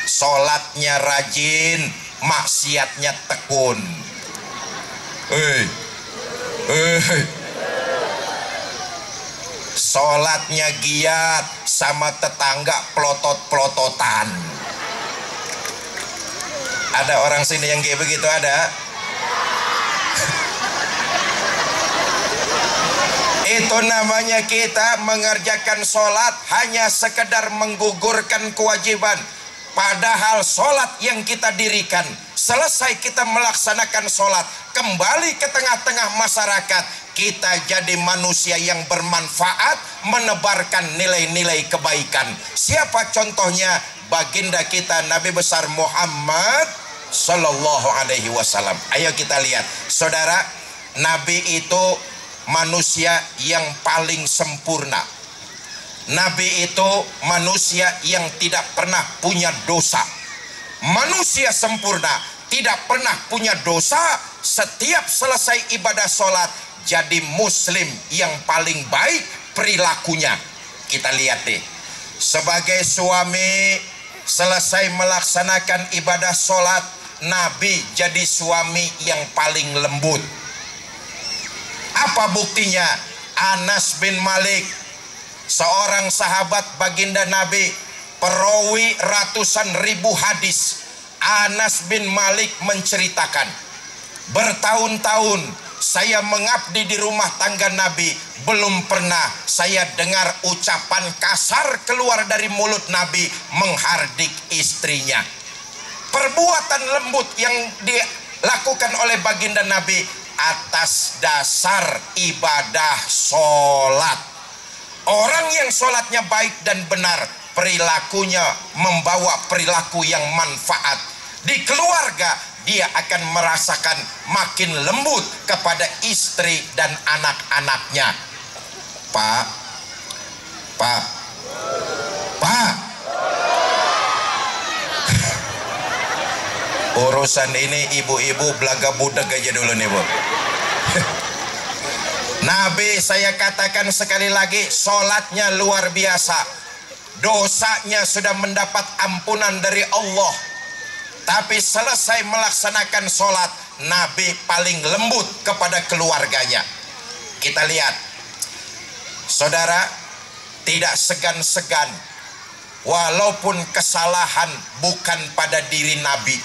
Sholatnya rajin, maksiatnya tekun. Sholatnya giat, sama tetangga pelotot-pelototan. Ada orang sini yang kayak begitu, ada? Itu namanya kita mengerjakan sholat hanya sekedar menggugurkan kewajiban. Padahal sholat yang kita dirikan, selesai kita melaksanakan sholat, kembali ke tengah-tengah masyarakat, kita jadi manusia yang bermanfaat, menebarkan nilai-nilai kebaikan. Siapa contohnya? Baginda kita Nabi besar Muhammad Sallallahu Alaihi Wasallam. Ayo kita lihat, saudara, Nabi itu manusia yang paling sempurna. Nabi itu manusia yang tidak pernah punya dosa. Manusia sempurna, tidak pernah punya dosa. Setiap selesai ibadah sholat, jadi muslim yang paling baik perilakunya. Kita lihat deh, sebagai suami, selesai melaksanakan ibadah sholat, Nabi jadi suami yang paling lembut. Apa buktinya? Anas bin Malik, seorang sahabat baginda Nabi, perawi ratusan ribu hadis. Anas bin Malik menceritakan, bertahun-tahun saya mengabdi di rumah tangga Nabi, belum pernah saya dengar ucapan kasar keluar dari mulut Nabi menghardik istrinya. Perbuatan lembut yang dilakukan oleh baginda Nabi atas dasar ibadah sholat. Orang yang sholatnya baik dan benar, perilakunya membawa perilaku yang manfaat. Di keluarga dia akan merasakan makin lembut kepada istri dan anak-anaknya. Pak, urusan ini ibu-ibu belaga budak aja dulu nih, Bu. Nabi, saya katakan sekali lagi, sholatnya luar biasa. Dosanya sudah mendapat ampunan dari Allah. Tapi selesai melaksanakan sholat, Nabi paling lembut kepada keluarganya. Kita lihat, saudara, tidak segan-segan, walaupun kesalahan bukan pada diri Nabi,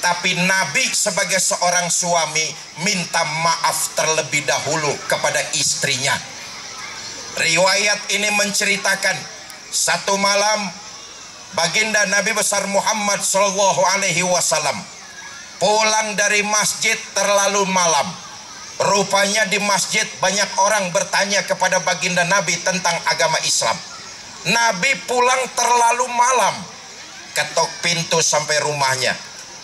tapi Nabi sebagai seorang suami minta maaf terlebih dahulu kepada istrinya. Riwayat ini menceritakan, satu malam baginda Nabi besar Muhammad Sallallahu Alaihi Wasallam pulang dari masjid terlalu malam. Rupanya di masjid banyak orang bertanya kepada baginda Nabi tentang agama Islam. Nabi pulang terlalu malam, ketok pintu sampai rumahnya.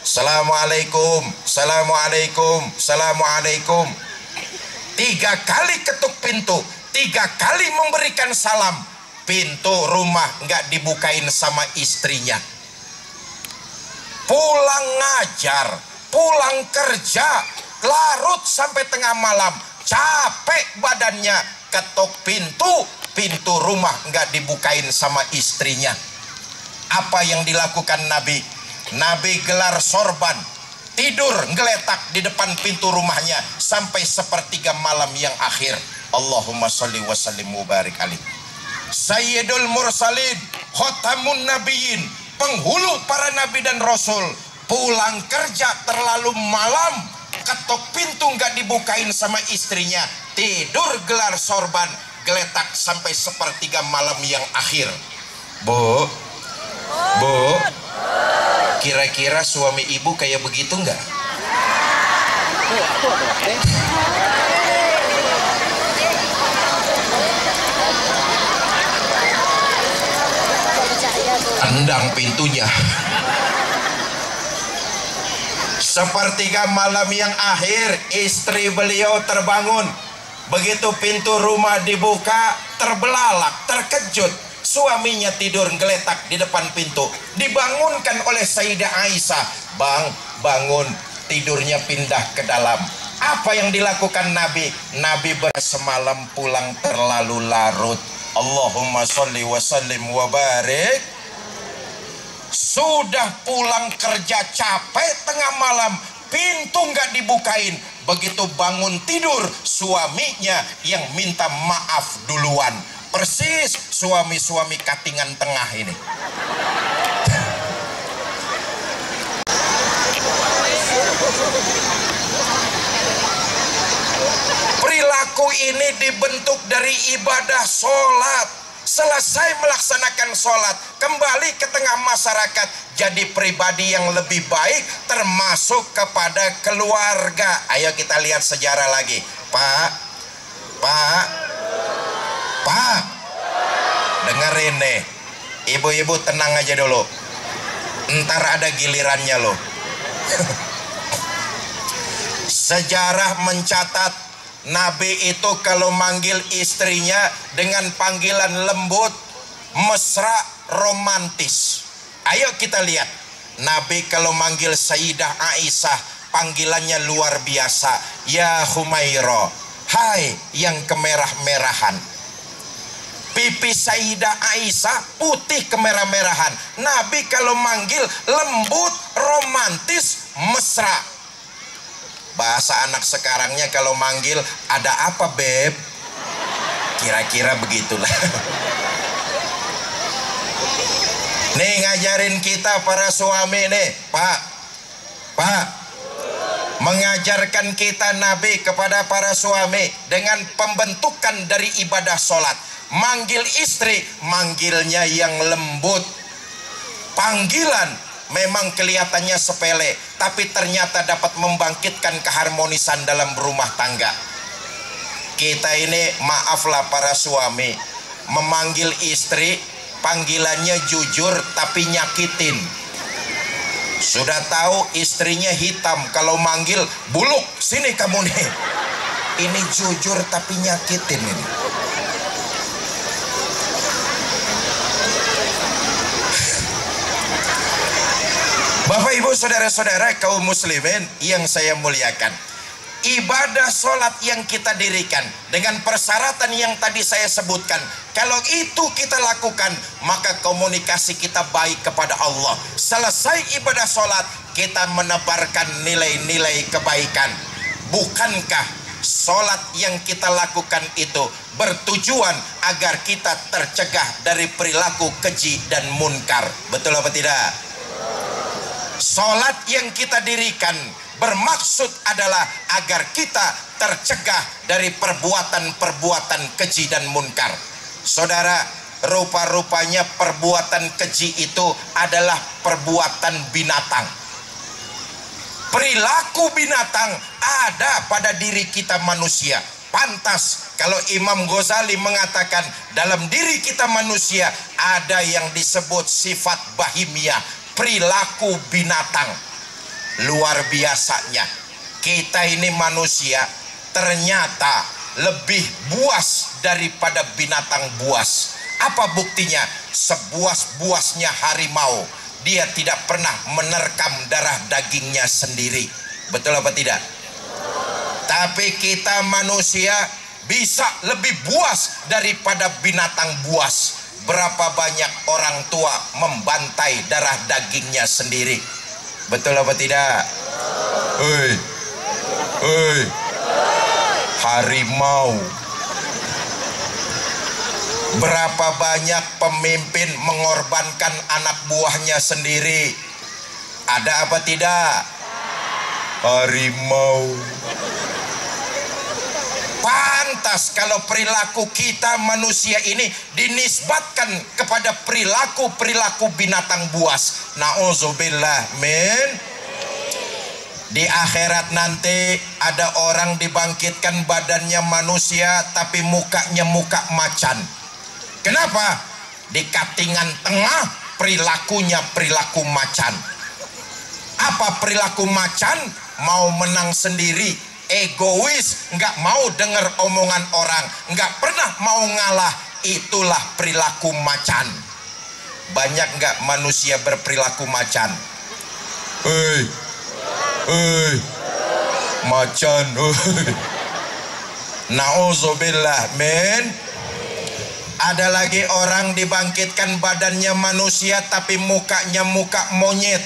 Assalamualaikum, assalamualaikum, assalamualaikum. 3 kali ketuk pintu, 3 kali memberikan salam, pintu rumah nggak dibukain sama istrinya. Pulang ngajar, pulang kerja, larut sampai tengah malam, capek badannya, ketok pintu rumah nggak dibukain sama istrinya. Apa yang dilakukan Nabi? Nabi gelar sorban, tidur ngeletak di depan pintu rumahnya sampai 1/3 malam yang akhir. Allahumma sholli wa sallim mubarik alaih. Sayyidul mursalin, khotamun nabiyyin, penghulu para nabi dan rasul, pulang kerja terlalu malam, ketok pintu nggak dibukain sama istrinya, tidur gelar sorban, geletak sampai 1/3 malam yang akhir. Bu, kira-kira suami ibu kayak begitu nggak? Tendang pintunya. 1/3 malam yang akhir, istri beliau terbangun. Begitu pintu rumah dibuka, terbelalak, terkejut. Suaminya tidur geletak di depan pintu. Dibangunkan oleh Sayyidah Aisyah. Bang, bangun. Tidurnya pindah ke dalam. Apa yang dilakukan Nabi? Nabi bersemalam pulang terlalu larut. Allahumma sholli wa sallim wa barik. Sudah pulang kerja capek tengah malam, pintu nggak dibukain. Begitu bangun tidur, suaminya yang minta maaf duluan. Persis suami-suami katingan tengah ini. Perilaku ini dibentuk dari ibadah sholat. Selesai melaksanakan sholat, kembali ke tengah masyarakat, jadi pribadi yang lebih baik, termasuk kepada keluarga. Ayo kita lihat sejarah lagi. Pak, dengerin nih, ibu-ibu tenang aja dulu, ntar ada gilirannya loh. Sejarah mencatat Nabi itu kalau manggil istrinya dengan panggilan lembut, mesra, romantis. Ayo kita lihat, Nabi kalau manggil Sayyidah Aisyah panggilannya luar biasa. Ya Humaira, hai yang kemerah-merahan. Pipi Sayyidah Aisyah putih kemerah-merahan. Nabi kalau manggil lembut, romantis, mesra. Bahasa anak sekarangnya kalau manggil, ada apa beb? Kira-kira begitulah. Nih ngajarin kita para suami nih, Pak, mengajarkan kita Nabi kepada para suami dengan pembentukan dari ibadah sholat. Manggil istri, manggilnya yang lembut. Panggilan memang kelihatannya sepele, tapi ternyata dapat membangkitkan keharmonisan dalam rumah tangga. Kita ini, maaflah para suami, memanggil istri, panggilannya jujur tapi nyakitin. Sudah tahu istrinya hitam, kalau manggil, buluk, sini kamu nih. Ini jujur tapi nyakitin ini. Bapak ibu saudara-saudara kaum muslimin yang saya muliakan, ibadah sholat yang kita dirikan dengan persyaratan yang tadi saya sebutkan, kalau itu kita lakukan, maka komunikasi kita baik kepada Allah. Selesai ibadah sholat, kita menebarkan nilai-nilai kebaikan. Bukankah sholat yang kita lakukan itu bertujuan agar kita tercegah dari perilaku keji dan munkar? Betul apa tidak? Sholat yang kita dirikan bermaksud adalah agar kita tercegah dari perbuatan-perbuatan keji dan munkar. Saudara, rupa-rupanya perbuatan keji itu adalah perbuatan binatang. Perilaku binatang ada pada diri kita manusia. Pantas kalau Imam Ghazali mengatakan dalam diri kita manusia ada yang disebut sifat bahimiyah, perilaku binatang. Luar biasanya kita ini manusia ternyata lebih buas daripada binatang buas. Apa buktinya? Sebuas-buasnya harimau, dia tidak pernah menerkam darah dagingnya sendiri. Betul apa tidak? Tapi kita manusia bisa lebih buas daripada binatang buas. Berapa banyak orang tua membantai darah dagingnya sendiri. Betul apa tidak? Hei, hei, harimau. Berapa banyak pemimpin mengorbankan anak buahnya sendiri. Ada apa tidak? Harimau. Pantas kalau perilaku kita manusia ini dinisbatkan kepada perilaku binatang buas. Nauzubillah min. Di akhirat nanti ada orang dibangkitkan badannya manusia tapi mukanya muka macan. Kenapa? Di katingan tengah perilakunya perilaku macan. Apa perilaku macan? Mau menang sendiri, egois, nggak mau dengar omongan orang, nggak pernah mau ngalah. Itulah perilaku macan. Banyak nggak manusia berperilaku macan? Hei, hei, macan. Nauzubillah min. Ada lagi orang dibangkitkan badannya manusia tapi mukanya muka monyet.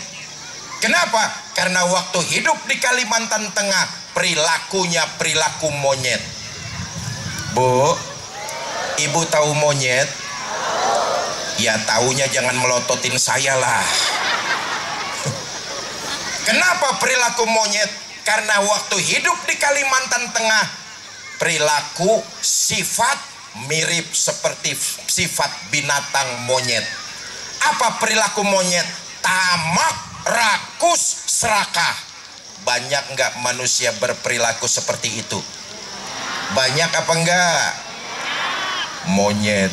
Kenapa? Karena waktu hidup di Kalimantan Tengah perilakunya perilaku monyet. Bu, ibu tahu monyet? Ya taunya jangan melototin saya lah. Kenapa perilaku monyet? Karena waktu hidup di Kalimantan Tengah perilaku sifat mirip seperti sifat binatang monyet. Apa perilaku monyet? Tamak, rakus, serakah. Banyak nggak manusia berperilaku seperti itu? Banyak apa enggak? Monyet.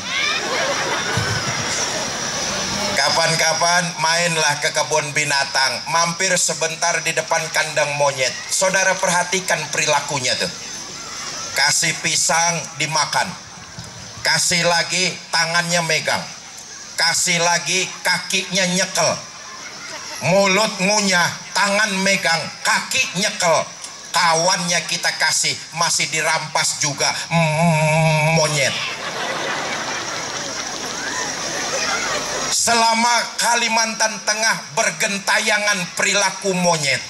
Kapan-kapan mainlah ke kebun binatang, mampir sebentar di depan kandang monyet. Saudara perhatikan perilakunya tuh. Kasih pisang dimakan, kasih lagi tangannya megang, kasih lagi kakinya nyekel, mulut ngunyah, tangan megang, kaki nyekel. Kawannya kita kasih masih dirampas juga. Monyet. Selama Kalimantan Tengah bergentayangan perilaku monyet,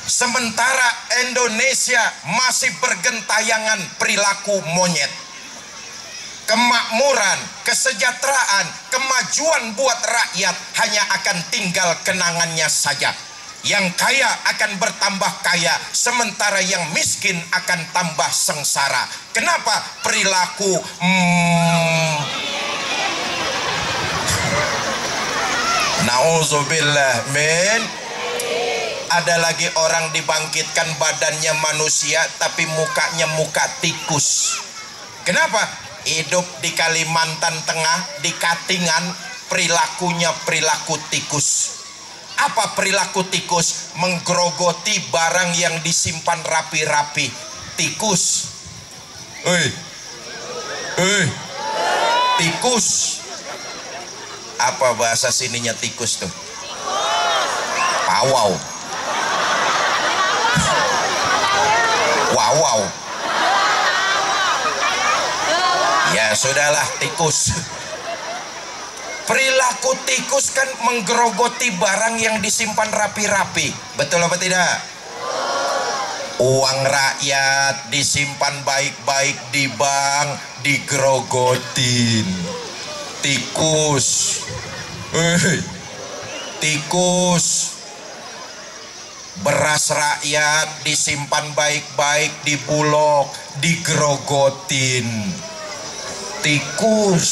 sementara Indonesia masih bergentayangan perilaku monyet. Kemakmuran, kesejahteraan, kemajuan buat rakyat hanya akan tinggal kenangannya saja. Yang kaya akan bertambah kaya, sementara yang miskin akan tambah sengsara. Kenapa? Perilaku Nauzubillah min. Ada lagi orang dibangkitkan badannya manusia tapi mukanya muka tikus. Kenapa? Hidup di Kalimantan Tengah, di Katingan, perilakunya perilaku tikus. Apa perilaku tikus? Menggerogoti barang yang disimpan rapi-rapi. Tikus. Tikus. Apa bahasa sininya tikus tuh? Pawau. Wawau. Ya sudahlah, tikus. Perilaku tikus kan menggerogoti barang yang disimpan rapi-rapi. Betul apa tidak? Uang rakyat disimpan baik-baik di bank, digerogotin. Tikus. Tikus. Beras rakyat disimpan baik-baik di Bulog, digerogotin. Tikus.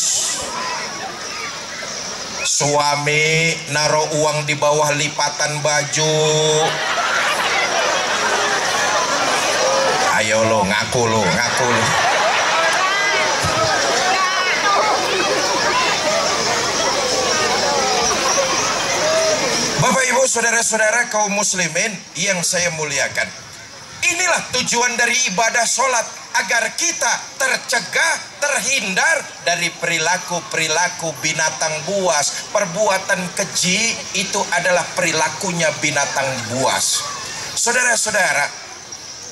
Suami naruh uang di bawah lipatan baju. Ayo lo, ngaku lo. Bapak Ibu saudara-saudara kaum muslimin yang saya muliakan, inilah tujuan dari ibadah sholat, agar kita tercegah, terhindar dari perilaku-perilaku binatang buas. Perbuatan keji itu adalah perilakunya binatang buas. Saudara-saudara,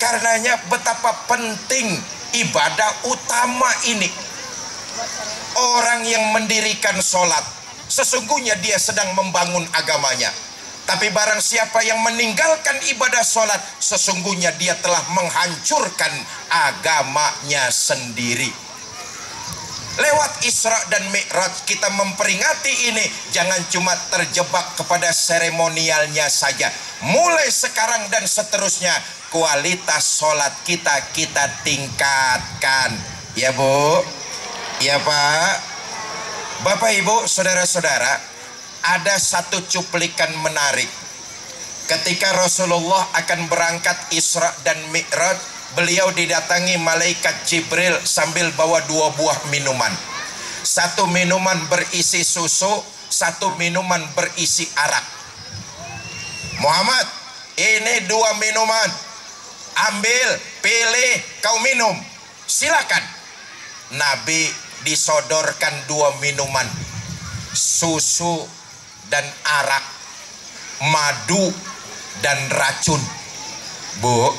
karenanya betapa penting ibadah utama ini. Orang yang mendirikan sholat, sesungguhnya dia sedang membangun agamanya. Tapi barang siapa yang meninggalkan ibadah sholat, sesungguhnya dia telah menghancurkan agamanya sendiri. Lewat Isra dan Mi'raj kita memperingati ini. Jangan cuma terjebak kepada seremonialnya saja. Mulai sekarang dan seterusnya, kualitas sholat kita tingkatkan. Ya Bu, ya Pak, Bapak Ibu, saudara-saudara, ada satu cuplikan menarik. Ketika Rasulullah akan berangkat Isra dan Mi'raj, beliau didatangi malaikat Jibril sambil bawa 2 buah minuman. Satu minuman berisi susu, satu minuman berisi arak. Muhammad, ini 2 minuman. Ambil, pilih, kau minum. Silakan. Nabi disodorkan 2 minuman. Susu dan arak, madu dan racun. Bu,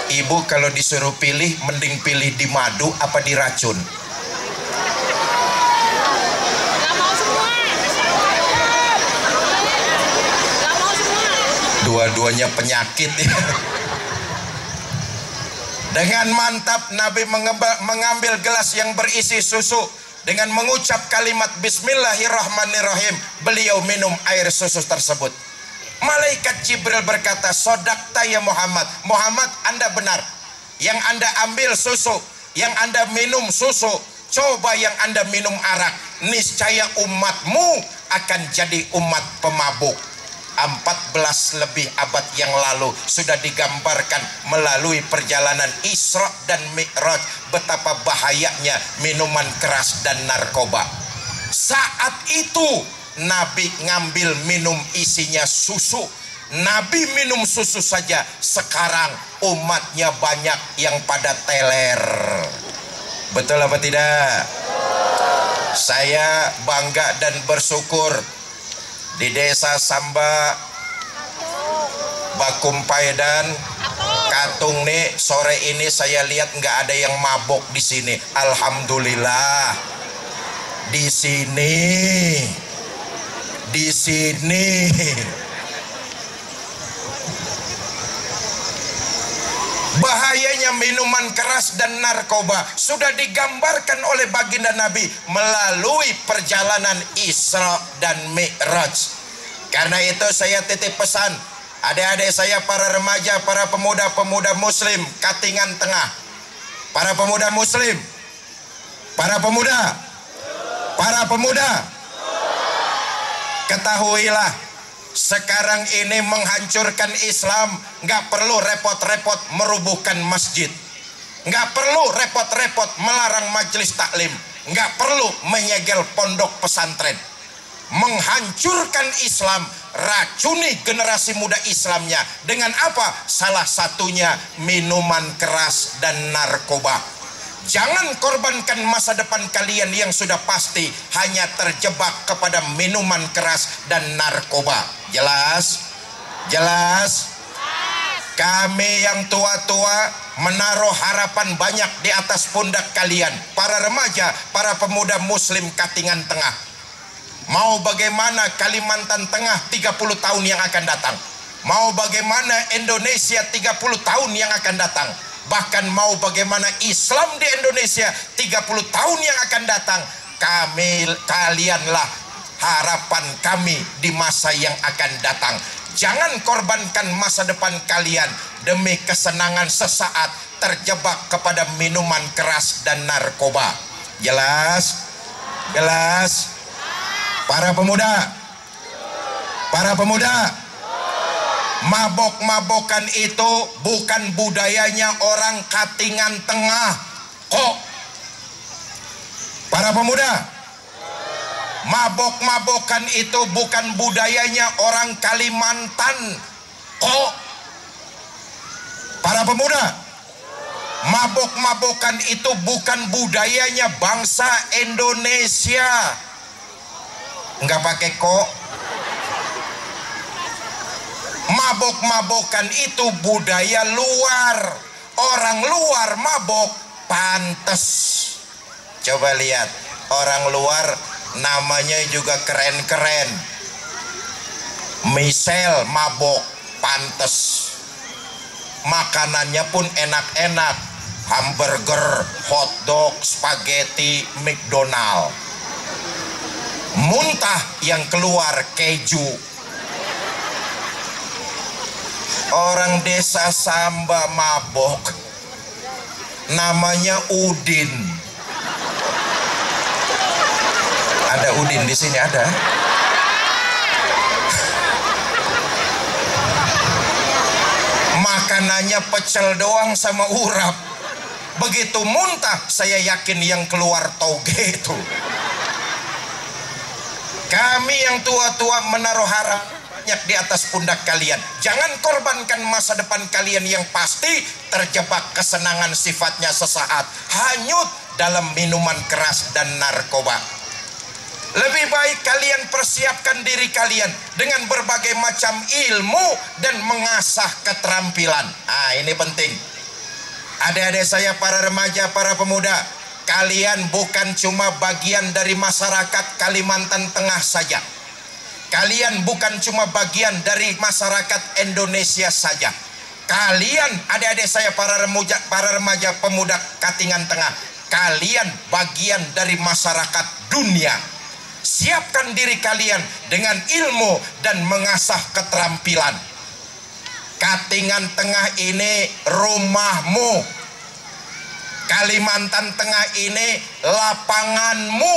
Ibu kalau disuruh pilih, mending pilih di madu apa di racun? Dua-duanya penyakit ya. Dengan mantap Nabi mengambil gelas yang berisi susu. Dengan mengucap kalimat Bismillahirrahmanirrahim, beliau minum air susu tersebut. Malaikat Jibril berkata, "Sodakta ya Muhammad. Muhammad, Anda benar. Yang Anda ambil susu, yang Anda minum susu, coba yang Anda minum arak. Niscaya umatmu akan jadi umat pemabuk." 14 lebih abad yang lalu sudah digambarkan melalui perjalanan Isra dan Mi'raj betapa bahayanya minuman keras dan narkoba. Saat itu Nabi ngambil minum isinya susu. Nabi minum susu saja, sekarang umatnya banyak yang pada teler. Betul apa tidak? Saya bangga dan bersyukur di desa Samba Bakumpaidan Katung nih, sore ini saya lihat nggak ada yang mabok di sini. Alhamdulillah. Di sini bahayanya minuman keras dan narkoba sudah digambarkan oleh baginda Nabi melalui perjalanan Isra dan Mi'raj. Karena itu saya titip pesan adik-adik saya, para remaja, para pemuda-pemuda muslim Katingan Tengah, para pemuda muslim, para pemuda, ketahuilah sekarang ini menghancurkan Islam nggak perlu repot-repot merubuhkan masjid, nggak perlu repot-repot melarang majelis taklim, nggak perlu menyegel pondok pesantren. Menghancurkan Islam, racuni generasi muda Islamnya dengan apa? Salah satunya minuman keras dan narkoba. Jangan korbankan masa depan kalian yang sudah pasti hanya terjebak kepada minuman keras dan narkoba. Jelas? Kami yang tua-tua menaruh harapan banyak di atas pundak kalian, para remaja, para pemuda muslim Katingan Tengah. Mau bagaimana Kalimantan Tengah 30 tahun yang akan datang? Mau bagaimana Indonesia 30 tahun yang akan datang? Bahkan mau bagaimana Islam di Indonesia 30 tahun yang akan datang? Kalianlah harapan kami di masa yang akan datang. Jangan korbankan masa depan kalian demi kesenangan sesaat terjebak kepada minuman keras dan narkoba. Jelas? Para pemuda, mabok-mabokan itu bukan budayanya orang Katingan Tengah kok. Para pemuda, mabok-mabokan itu bukan budayanya orang Kalimantan kok. Para Para pemuda, mabok-mabokan itu bukan budayanya bangsa Indonesia. Enggak pakai kok. Mabok-mabokan itu budaya luar. Orang luar mabok pantes. Coba lihat, orang luar namanya juga keren-keren. Michelle mabok pantes. Makanannya pun enak-enak, hamburger, hotdog, spaghetti, McDonald. Muntah yang keluar keju. Orang desa Samba mabok, namanya Udin. Ada Udin di sini, ada? Makanannya pecel doang sama urap. Begitu muntah, saya yakin yang keluar toge itu. Kami yang tua-tua menaruh harap banyak di atas pundak kalian. Jangan korbankan masa depan kalian yang pasti terjebak kesenangan sifatnya sesaat, hanyut dalam minuman keras dan narkoba. Lebih baik kalian persiapkan diri kalian dengan berbagai macam ilmu dan mengasah keterampilan. Ini penting. Adik-adik saya, para remaja, para pemuda, kalian bukan cuma bagian dari masyarakat Kalimantan Tengah saja. Kalian bukan cuma bagian dari masyarakat Indonesia saja. Kalian, adik-adik saya, para remaja pemuda Katingan Tengah, kalian bagian dari masyarakat dunia. Siapkan diri kalian dengan ilmu dan mengasah keterampilan. Katingan Tengah ini rumahmu. Kalimantan Tengah ini lapanganmu.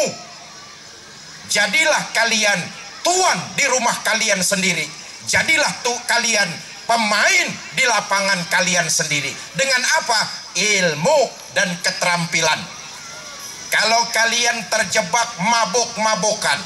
Jadilah kalian tuan di rumah kalian sendiri. Jadilah kalian pemain di lapangan kalian sendiri. Dengan apa? Ilmu dan keterampilan. Kalau kalian terjebak mabok-mabokan,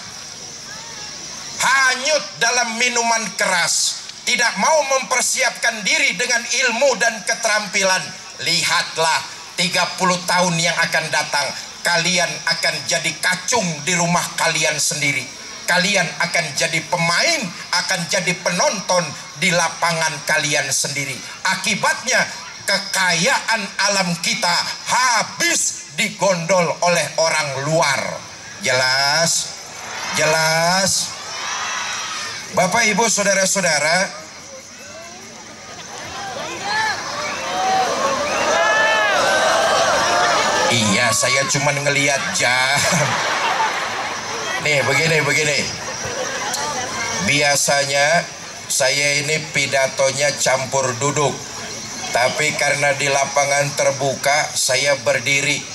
hanyut dalam minuman keras, tidak mau mempersiapkan diri dengan ilmu dan keterampilan, lihatlah 30 tahun yang akan datang, kalian akan jadi kacung di rumah kalian sendiri. Kalian akan jadi pemain, akan jadi penonton di lapangan kalian sendiri. Akibatnya kekayaan alam kita habis digondol oleh orang luar. Jelas? Jelas? Bapak, Ibu, saudara-saudara, iya, saya cuma ngelihat jam. Nih, begini. Biasanya saya ini pidatonya campur duduk. Tapi karena di lapangan terbuka, saya berdiri.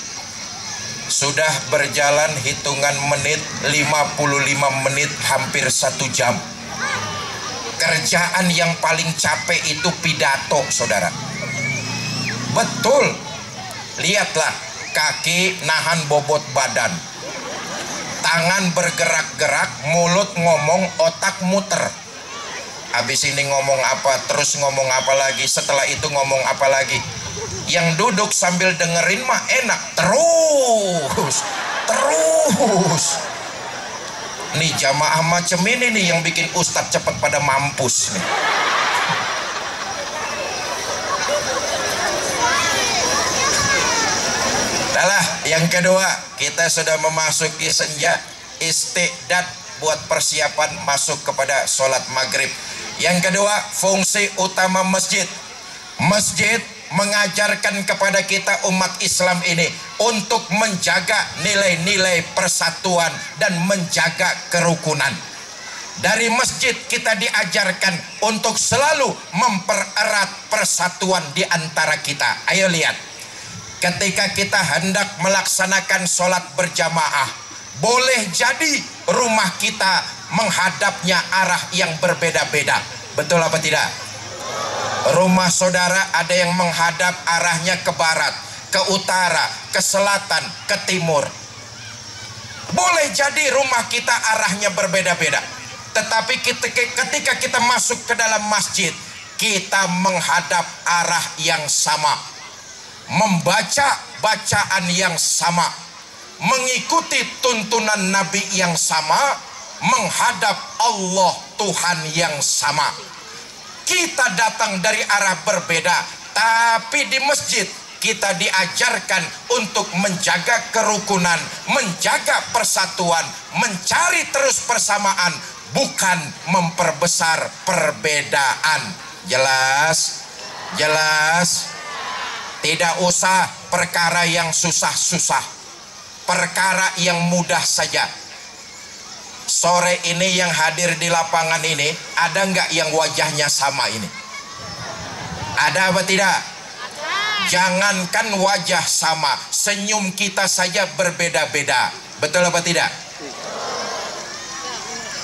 Sudah berjalan hitungan menit, 55 menit, hampir 1 jam. Kerjaan yang paling capek itu pidato, saudara. Betul. Lihatlah, kaki nahan bobot badan. Tangan bergerak-gerak, mulut ngomong, otak muter. Habis ini ngomong apa, terus ngomong apa lagi, setelah itu ngomong apa lagi. Yang duduk sambil dengerin mah enak, terus. Nih jamaah macam ini nih yang bikin ustadz cepat pada mampus nih. Adalah yang kedua, kita sudah memasuki senja, istiqdat buat persiapan masuk kepada sholat maghrib. Yang kedua, fungsi utama masjid. Masjid mengajarkan kepada kita umat Islam ini untuk menjaga nilai-nilai persatuan dan menjaga kerukunan. Dari masjid kita diajarkan untuk selalu mempererat persatuan di antara kita. Ayo lihat, ketika kita hendak melaksanakan sholat berjamaah, boleh jadi rumah kita menghadapnya arah yang berbeda-beda. Betul apa tidak? Rumah saudara ada yang menghadap arahnya ke barat, ke utara, ke selatan, ke timur. Boleh jadi rumah kita arahnya berbeda-beda. Tetapi ketika kita masuk ke dalam masjid, kita menghadap arah yang sama, membaca bacaan yang sama, mengikuti tuntunan Nabi yang sama, menghadap Allah Tuhan yang sama. Kita datang dari arah berbeda, tapi di masjid kita diajarkan untuk menjaga kerukunan, menjaga persatuan, mencari terus persamaan, bukan memperbesar perbedaan. Jelas? Jelas? Tidak usah perkara yang susah-susah, perkara yang mudah saja. Sore ini yang hadir di lapangan ini, ada nggak yang wajahnya sama ini? Ada apa tidak? Jangankan wajah sama, senyum kita saja berbeda-beda. Betul apa tidak?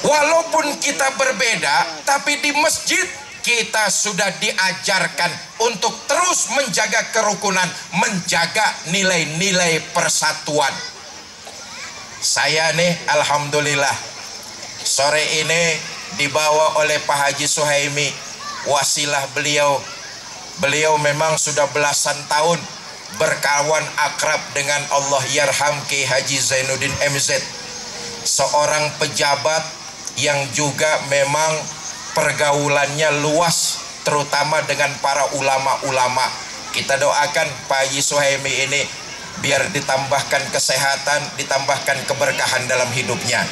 Walaupun kita berbeda, tapi di masjid kita sudah diajarkan untuk terus menjaga kerukunan, menjaga nilai-nilai persatuan. Saya nih, alhamdulillah, sore ini dibawa oleh Pak Haji Suhaimi, wasilah beliau. Beliau memang sudah belasan tahun berkawan akrab dengan Allah yarham Ki Haji Zainuddin MZ, seorang pejabat yang juga memang pergaulannya luas, terutama dengan para ulama-ulama. Kita doakan Pak Haji Suhaimi ini biar ditambahkan kesehatan, ditambahkan keberkahan dalam hidupnya.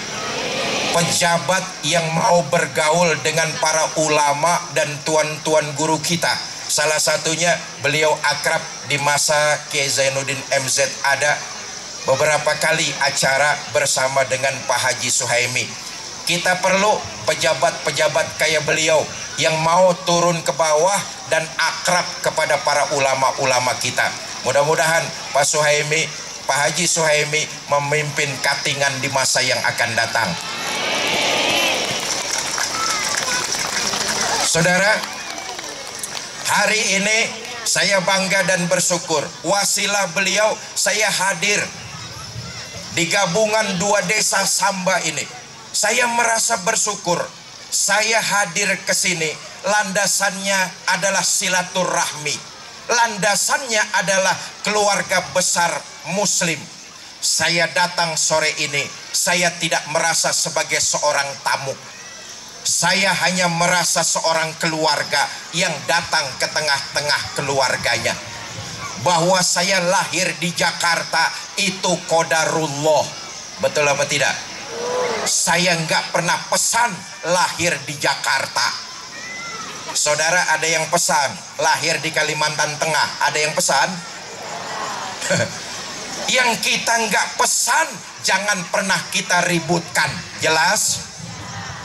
Pejabat yang mau bergaul dengan para ulama dan tuan-tuan guru kita. Salah satunya beliau akrab di masa Kiai Zainuddin MZ, ada beberapa kali acara bersama dengan Pak Haji Suhaimi. Kita perlu pejabat-pejabat kayak beliau yang mau turun ke bawah dan akrab kepada para ulama-ulama kita. Mudah-mudahan Pak Suhaimi, Pak Haji Suhaimi memimpin Katingan di masa yang akan datang. Saudara, hari ini saya bangga dan bersyukur, wasilah beliau saya hadir di gabungan 2 desa Samba ini. Saya merasa bersyukur, saya hadir ke sini, landasannya adalah silaturahmi, landasannya adalah keluarga besar Muslim. Saya datang sore ini, saya tidak merasa sebagai seorang tamu. Saya hanya merasa seorang keluarga yang datang ke tengah-tengah keluarganya. Bahwa saya lahir di Jakarta itu qadarullah. Betul apa tidak? Saya nggak pernah pesan lahir di Jakarta. Saudara, ada yang pesan lahir di Kalimantan Tengah? Ada yang pesan? Yang kita nggak pesan jangan pernah kita ributkan. Jelas?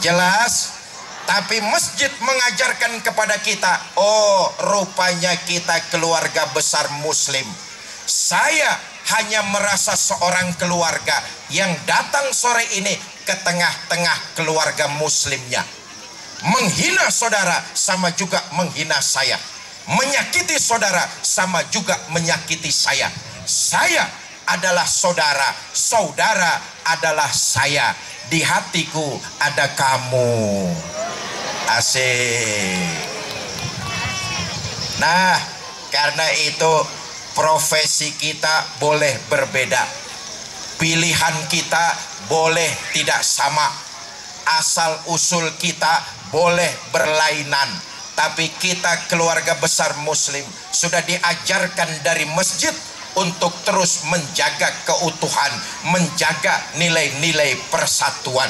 Jelas? Tapi masjid mengajarkan kepada kita, oh rupanya kita keluarga besar Muslim. Saya hanya merasa seorang keluarga yang datang sore ini ke tengah-tengah keluarga Muslimnya. Menghina saudara sama juga menghina saya, menyakiti saudara sama juga menyakiti saya. Saya adalah saudara, saudara adalah saya. Di hatiku ada kamu. Asik. Nah, karena itu profesi kita boleh berbeda, pilihan kita boleh tidak sama, asal usul kita boleh berlainan, tapi kita keluarga besar Muslim sudah diajarkan dari masjid untuk terus menjaga keutuhan, menjaga nilai-nilai persatuan.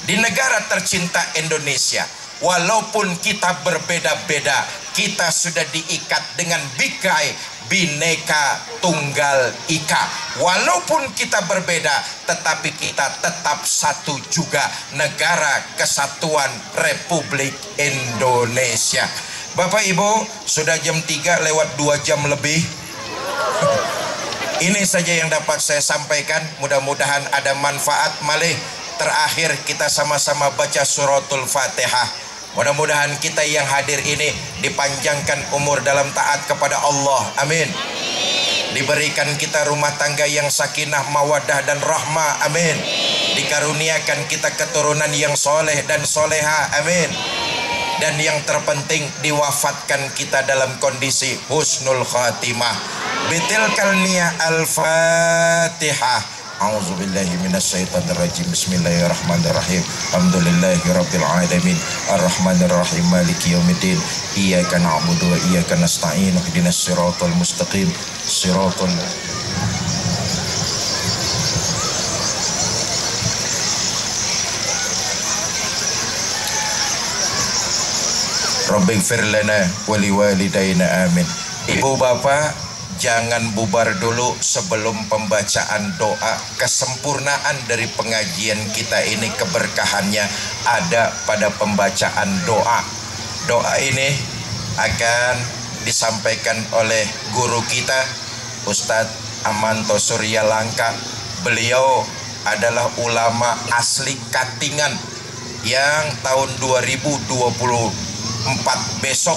Di negara tercinta Indonesia, walaupun kita berbeda-beda, kita sudah diikat dengan bingkai Bhinneka Tunggal Ika. Walaupun kita berbeda, tetapi kita tetap satu juga, Negara Kesatuan Republik Indonesia. Bapak Ibu, sudah jam 3 lewat 2 jam lebih. Ini saja yang dapat saya sampaikan. Mudah-mudahan ada manfaat. Malih terakhir kita sama-sama baca suratul Fatihah. Mudah-mudahan kita yang hadir ini dipanjangkan umur dalam taat kepada Allah. Amin. Diberikan kita rumah tangga yang sakinah, mawaddah dan rahmah. Amin. Dikaruniakan kita keturunan yang soleh dan soleha. Amin. dan yang terpenting diwafatkan kita dalam kondisi husnul khatimah. Bitilkal niyah al-Fatihah. A'udzubillahi minasyaitonirrajim. Bismillahirrahmanirrahim. Alhamdulillahirabbil alamin. Arrahmanirrahim. Maliki yaumiddin. Iyyaka na'budu wa iyyaka nasta'in. Ihdinas siratal mustaqim. Siratal Rabbighfir lana wa liwalidayna amin. Ibu bapak, jangan bubar dulu sebelum pembacaan doa. Kesempurnaan dari pengajian kita ini, keberkahannya ada pada pembacaan doa. Doa ini akan disampaikan oleh guru kita Ustadz Amanto Surya Langka. Beliau adalah ulama asli Katingan yang tahun 2024 besok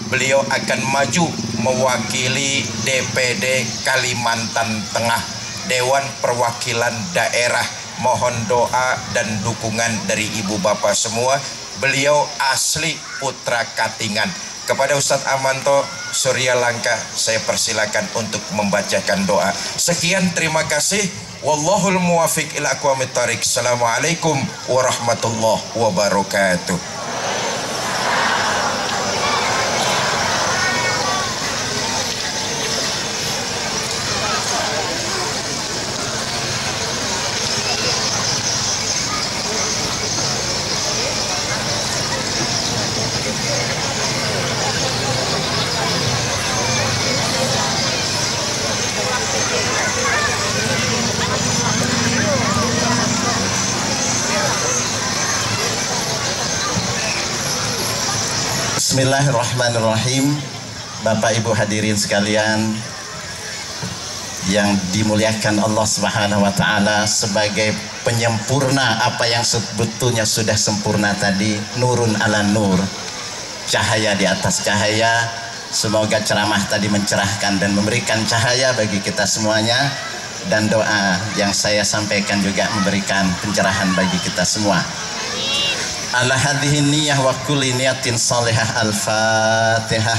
beliau akan maju mewakili DPD Kalimantan Tengah, Dewan Perwakilan Daerah. Mohon doa dan dukungan dari ibu bapak semua. Beliau asli putra Katingan. Kepada Ustadz Amanto Surya Langka saya persilakan untuk membacakan doa. Sekian, terima kasih. Wallahul muwafiq ila aqwamit thariq. Assalamualaikum warahmatullahi wabarakatuh. Bismillahirrahmanirrahim. Bapak Ibu hadirin sekalian yang dimuliakan Allah Subhanahu wa taala, sebagai penyempurna apa yang sebetulnya sudah sempurna tadi, nurun ala nur, cahaya di atas cahaya. Semoga ceramah tadi mencerahkan dan memberikan cahaya bagi kita semuanya, dan doa yang saya sampaikan juga memberikan pencerahan bagi kita semua. Ala hadhihi niyyah wa kulli niyatin salihah. Al-Fatihah.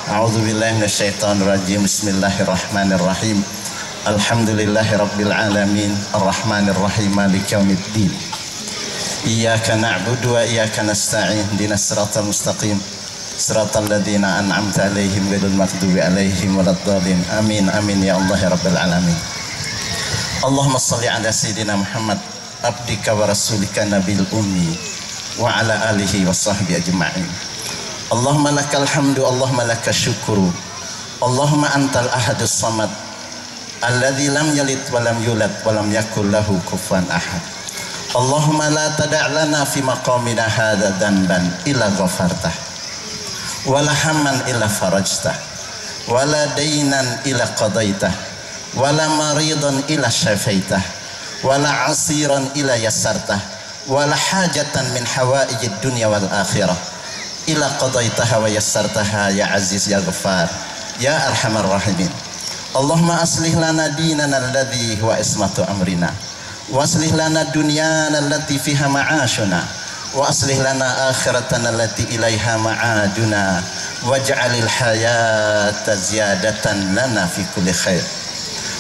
A'udzubillahi minasyaitonir rajim. Bismillahirrahmanirrahim. Alhamdulillahirabbil alamin. Arrahmanir rahim. Maliki yaumiddin. Iyyaka na'budu wa iyyaka nasta'in. Ihdinas siratal mustaqim. Siratal ladzina an'amta 'alaihim ghairil maghdubi 'alaihim waladdallin. Amin amin ya Allah ya rabbal alamin. Allahumma shalli ala sayyidina Muhammad abdika wa rasulika nabil ummi wa ala alihi wa sahbihi ajma'in. Allahumma lakal hamdu, Allahumma lakas syukru, Allahumma antal ahadus samad alladzi lam yalid wa lam yulad wa lam yakul lahu kufuwan ahad. Allahumma la tada' lana fi maqamina hadza dhanban illa ghafartah, wa la hamman illa farajtah, wa la daynan illa qadaitah, wa la maridan illa syafaitah, wa la asiran illa yassartah, wala hajatan min hawaijid dunya wal akhirah ila qadaitaha wa yassartaha ya aziz ya ghaffar ya arhamar rahimin. Allahumma aslih lana dinana alladhi huwa ismatu amrina, wa aslih lana dunyana allati fiha ma'ashuna, wa aslih lana akhiratana allati ilaiha ma'aduna, waj'alil hayata ziyadatan lana fi kulli khair,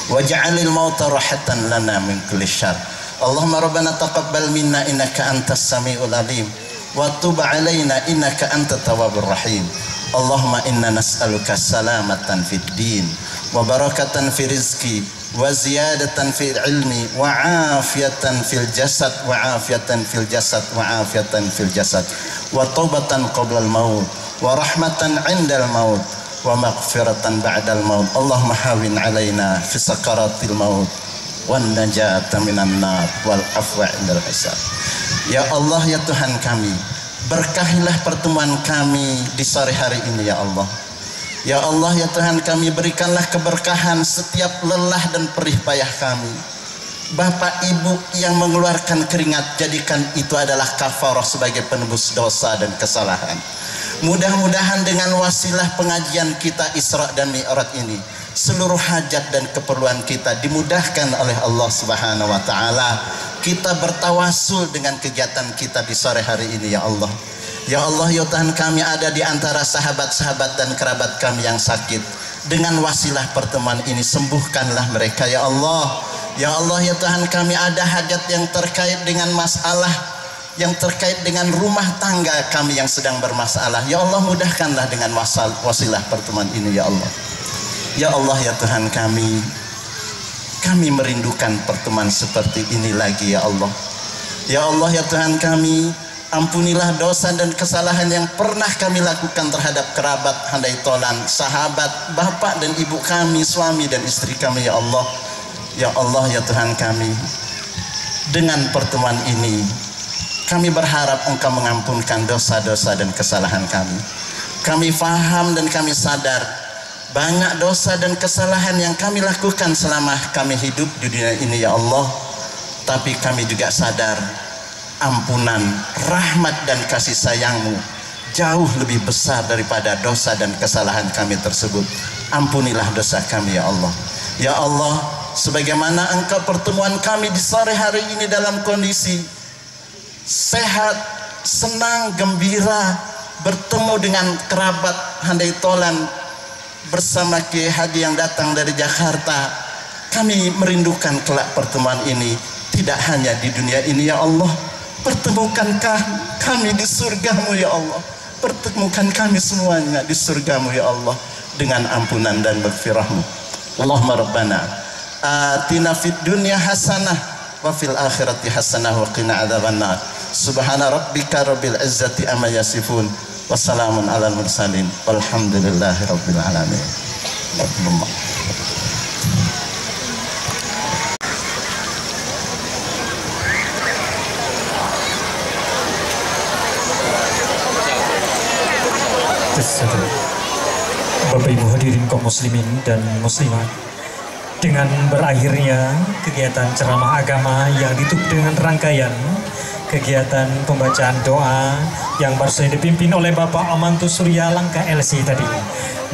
waj'alil mauta rahatan lana min kulli syarr. Allahumma rabbana taqabbal minna innaka antas samiul alim wa tub alaina innaka antat tawwabur rahim. Allahumma inna nas'aluka salamatan fid din wa barakatan fi rizqi wa ziyadatan fil ilmi wa afiyatan fil jasad wa afiyatan fil jasad wa afiyatan fil jasad wa taubatan qabla al maut wa rahmatan 'indal maut wa maghfiratan ba'dal maut. Allahumma hawin alaina fi sakaratil maut wan najata minan nar wal afwa indal hisab. Ya Allah ya Tuhan kami, berkahilah pertemuan kami di sore hari ini ya Allah. Ya Allah ya Tuhan kami, berikanlah keberkahan setiap lelah dan perih payah kami. Bapak Ibu yang mengeluarkan keringat, jadikan itu adalah kafarah sebagai penebus dosa dan kesalahan. Mudah-mudahan dengan wasilah pengajian kita Isra dan Mi'raj ini, seluruh hajat dan keperluan kita dimudahkan oleh Allah Subhanahu wa taala. Kita bertawasul dengan kegiatan kita di sore hari ini ya Allah. Ya Allah, ya Tuhan kami ada di antara sahabat-sahabat dan kerabat kami yang sakit. Dengan wasilah pertemuan ini sembuhkanlah mereka ya Allah. Ya Allah, ya Tuhan kami ada hajat yang terkait dengan masalah, yang terkait dengan rumah tangga kami yang sedang bermasalah. Ya Allah, mudahkanlah dengan wasilah pertemuan ini ya Allah. Ya Allah, ya Tuhan kami merindukan pertemuan seperti ini lagi ya Allah. Ya Allah, ya Tuhan kami, ampunilah dosa dan kesalahan yang pernah kami lakukan terhadap kerabat handai tolan, sahabat, bapak dan ibu kami, suami dan istri kami ya Allah. Ya Allah, ya Tuhan kami, dengan pertemuan ini kami berharap Engkau mengampunkan dosa-dosa dan kesalahan kami. Kami faham dan kami sadar banyak dosa dan kesalahan yang kami lakukan selama kami hidup di dunia ini ya Allah. Tapi kami juga sadar ampunan, rahmat dan kasih sayang-Mu jauh lebih besar daripada dosa dan kesalahan kami tersebut. Ampunilah dosa kami ya Allah. Ya Allah, sebagaimana Engkau pertemuan kami di sore hari ini dalam kondisi sehat, senang, gembira, bertemu dengan kerabat handai tolan bersama Kiai Hadi yang datang dari Jakarta. Kami merindukan kelak pertemuan ini tidak hanya di dunia ini ya Allah. Pertemukankah kami di surga-Mu ya Allah. Pertemukan kami semuanya di surga-Mu ya Allah dengan ampunan dan maghfirah-Mu. Allahumma rabbana atina fid dunya hasanah wa fil akhirati hasanah wa qina adzabannar. Subhana rabbika rabbil izzati amma yasifun. Wassalamun alal mursalin walhamdulillahi rabbil alamin. Bapak Ibu hadirin kaum muslimin dan muslimat, dengan berakhirnya kegiatan ceramah agama yang ditutup dengan rangkaian kegiatan pembacaan doa yang baru saja dipimpin oleh Bapak Amantus Surya Langka LC tadi,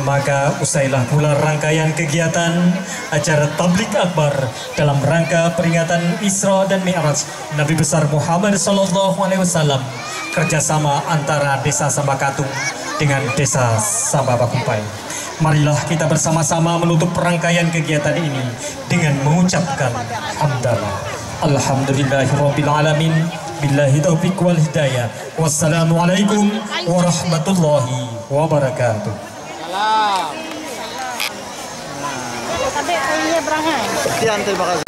maka usailah pula rangkaian kegiatan acara tablik akbar dalam rangka peringatan Isra dan Mi'raj Nabi besar Muhammad SAW, kerjasama antara Desa Sambakatung dengan Desa Samba Bakumpai. Marilah kita bersama-sama menutup rangkaian kegiatan ini dengan mengucapkan hamdalah. Alhamdulillahirabbil alamin. Billahi taufiq wal hidayah. Wassalamualaikum warahmatullahi wabarakatuh. Salam. Sekian, terima kasih.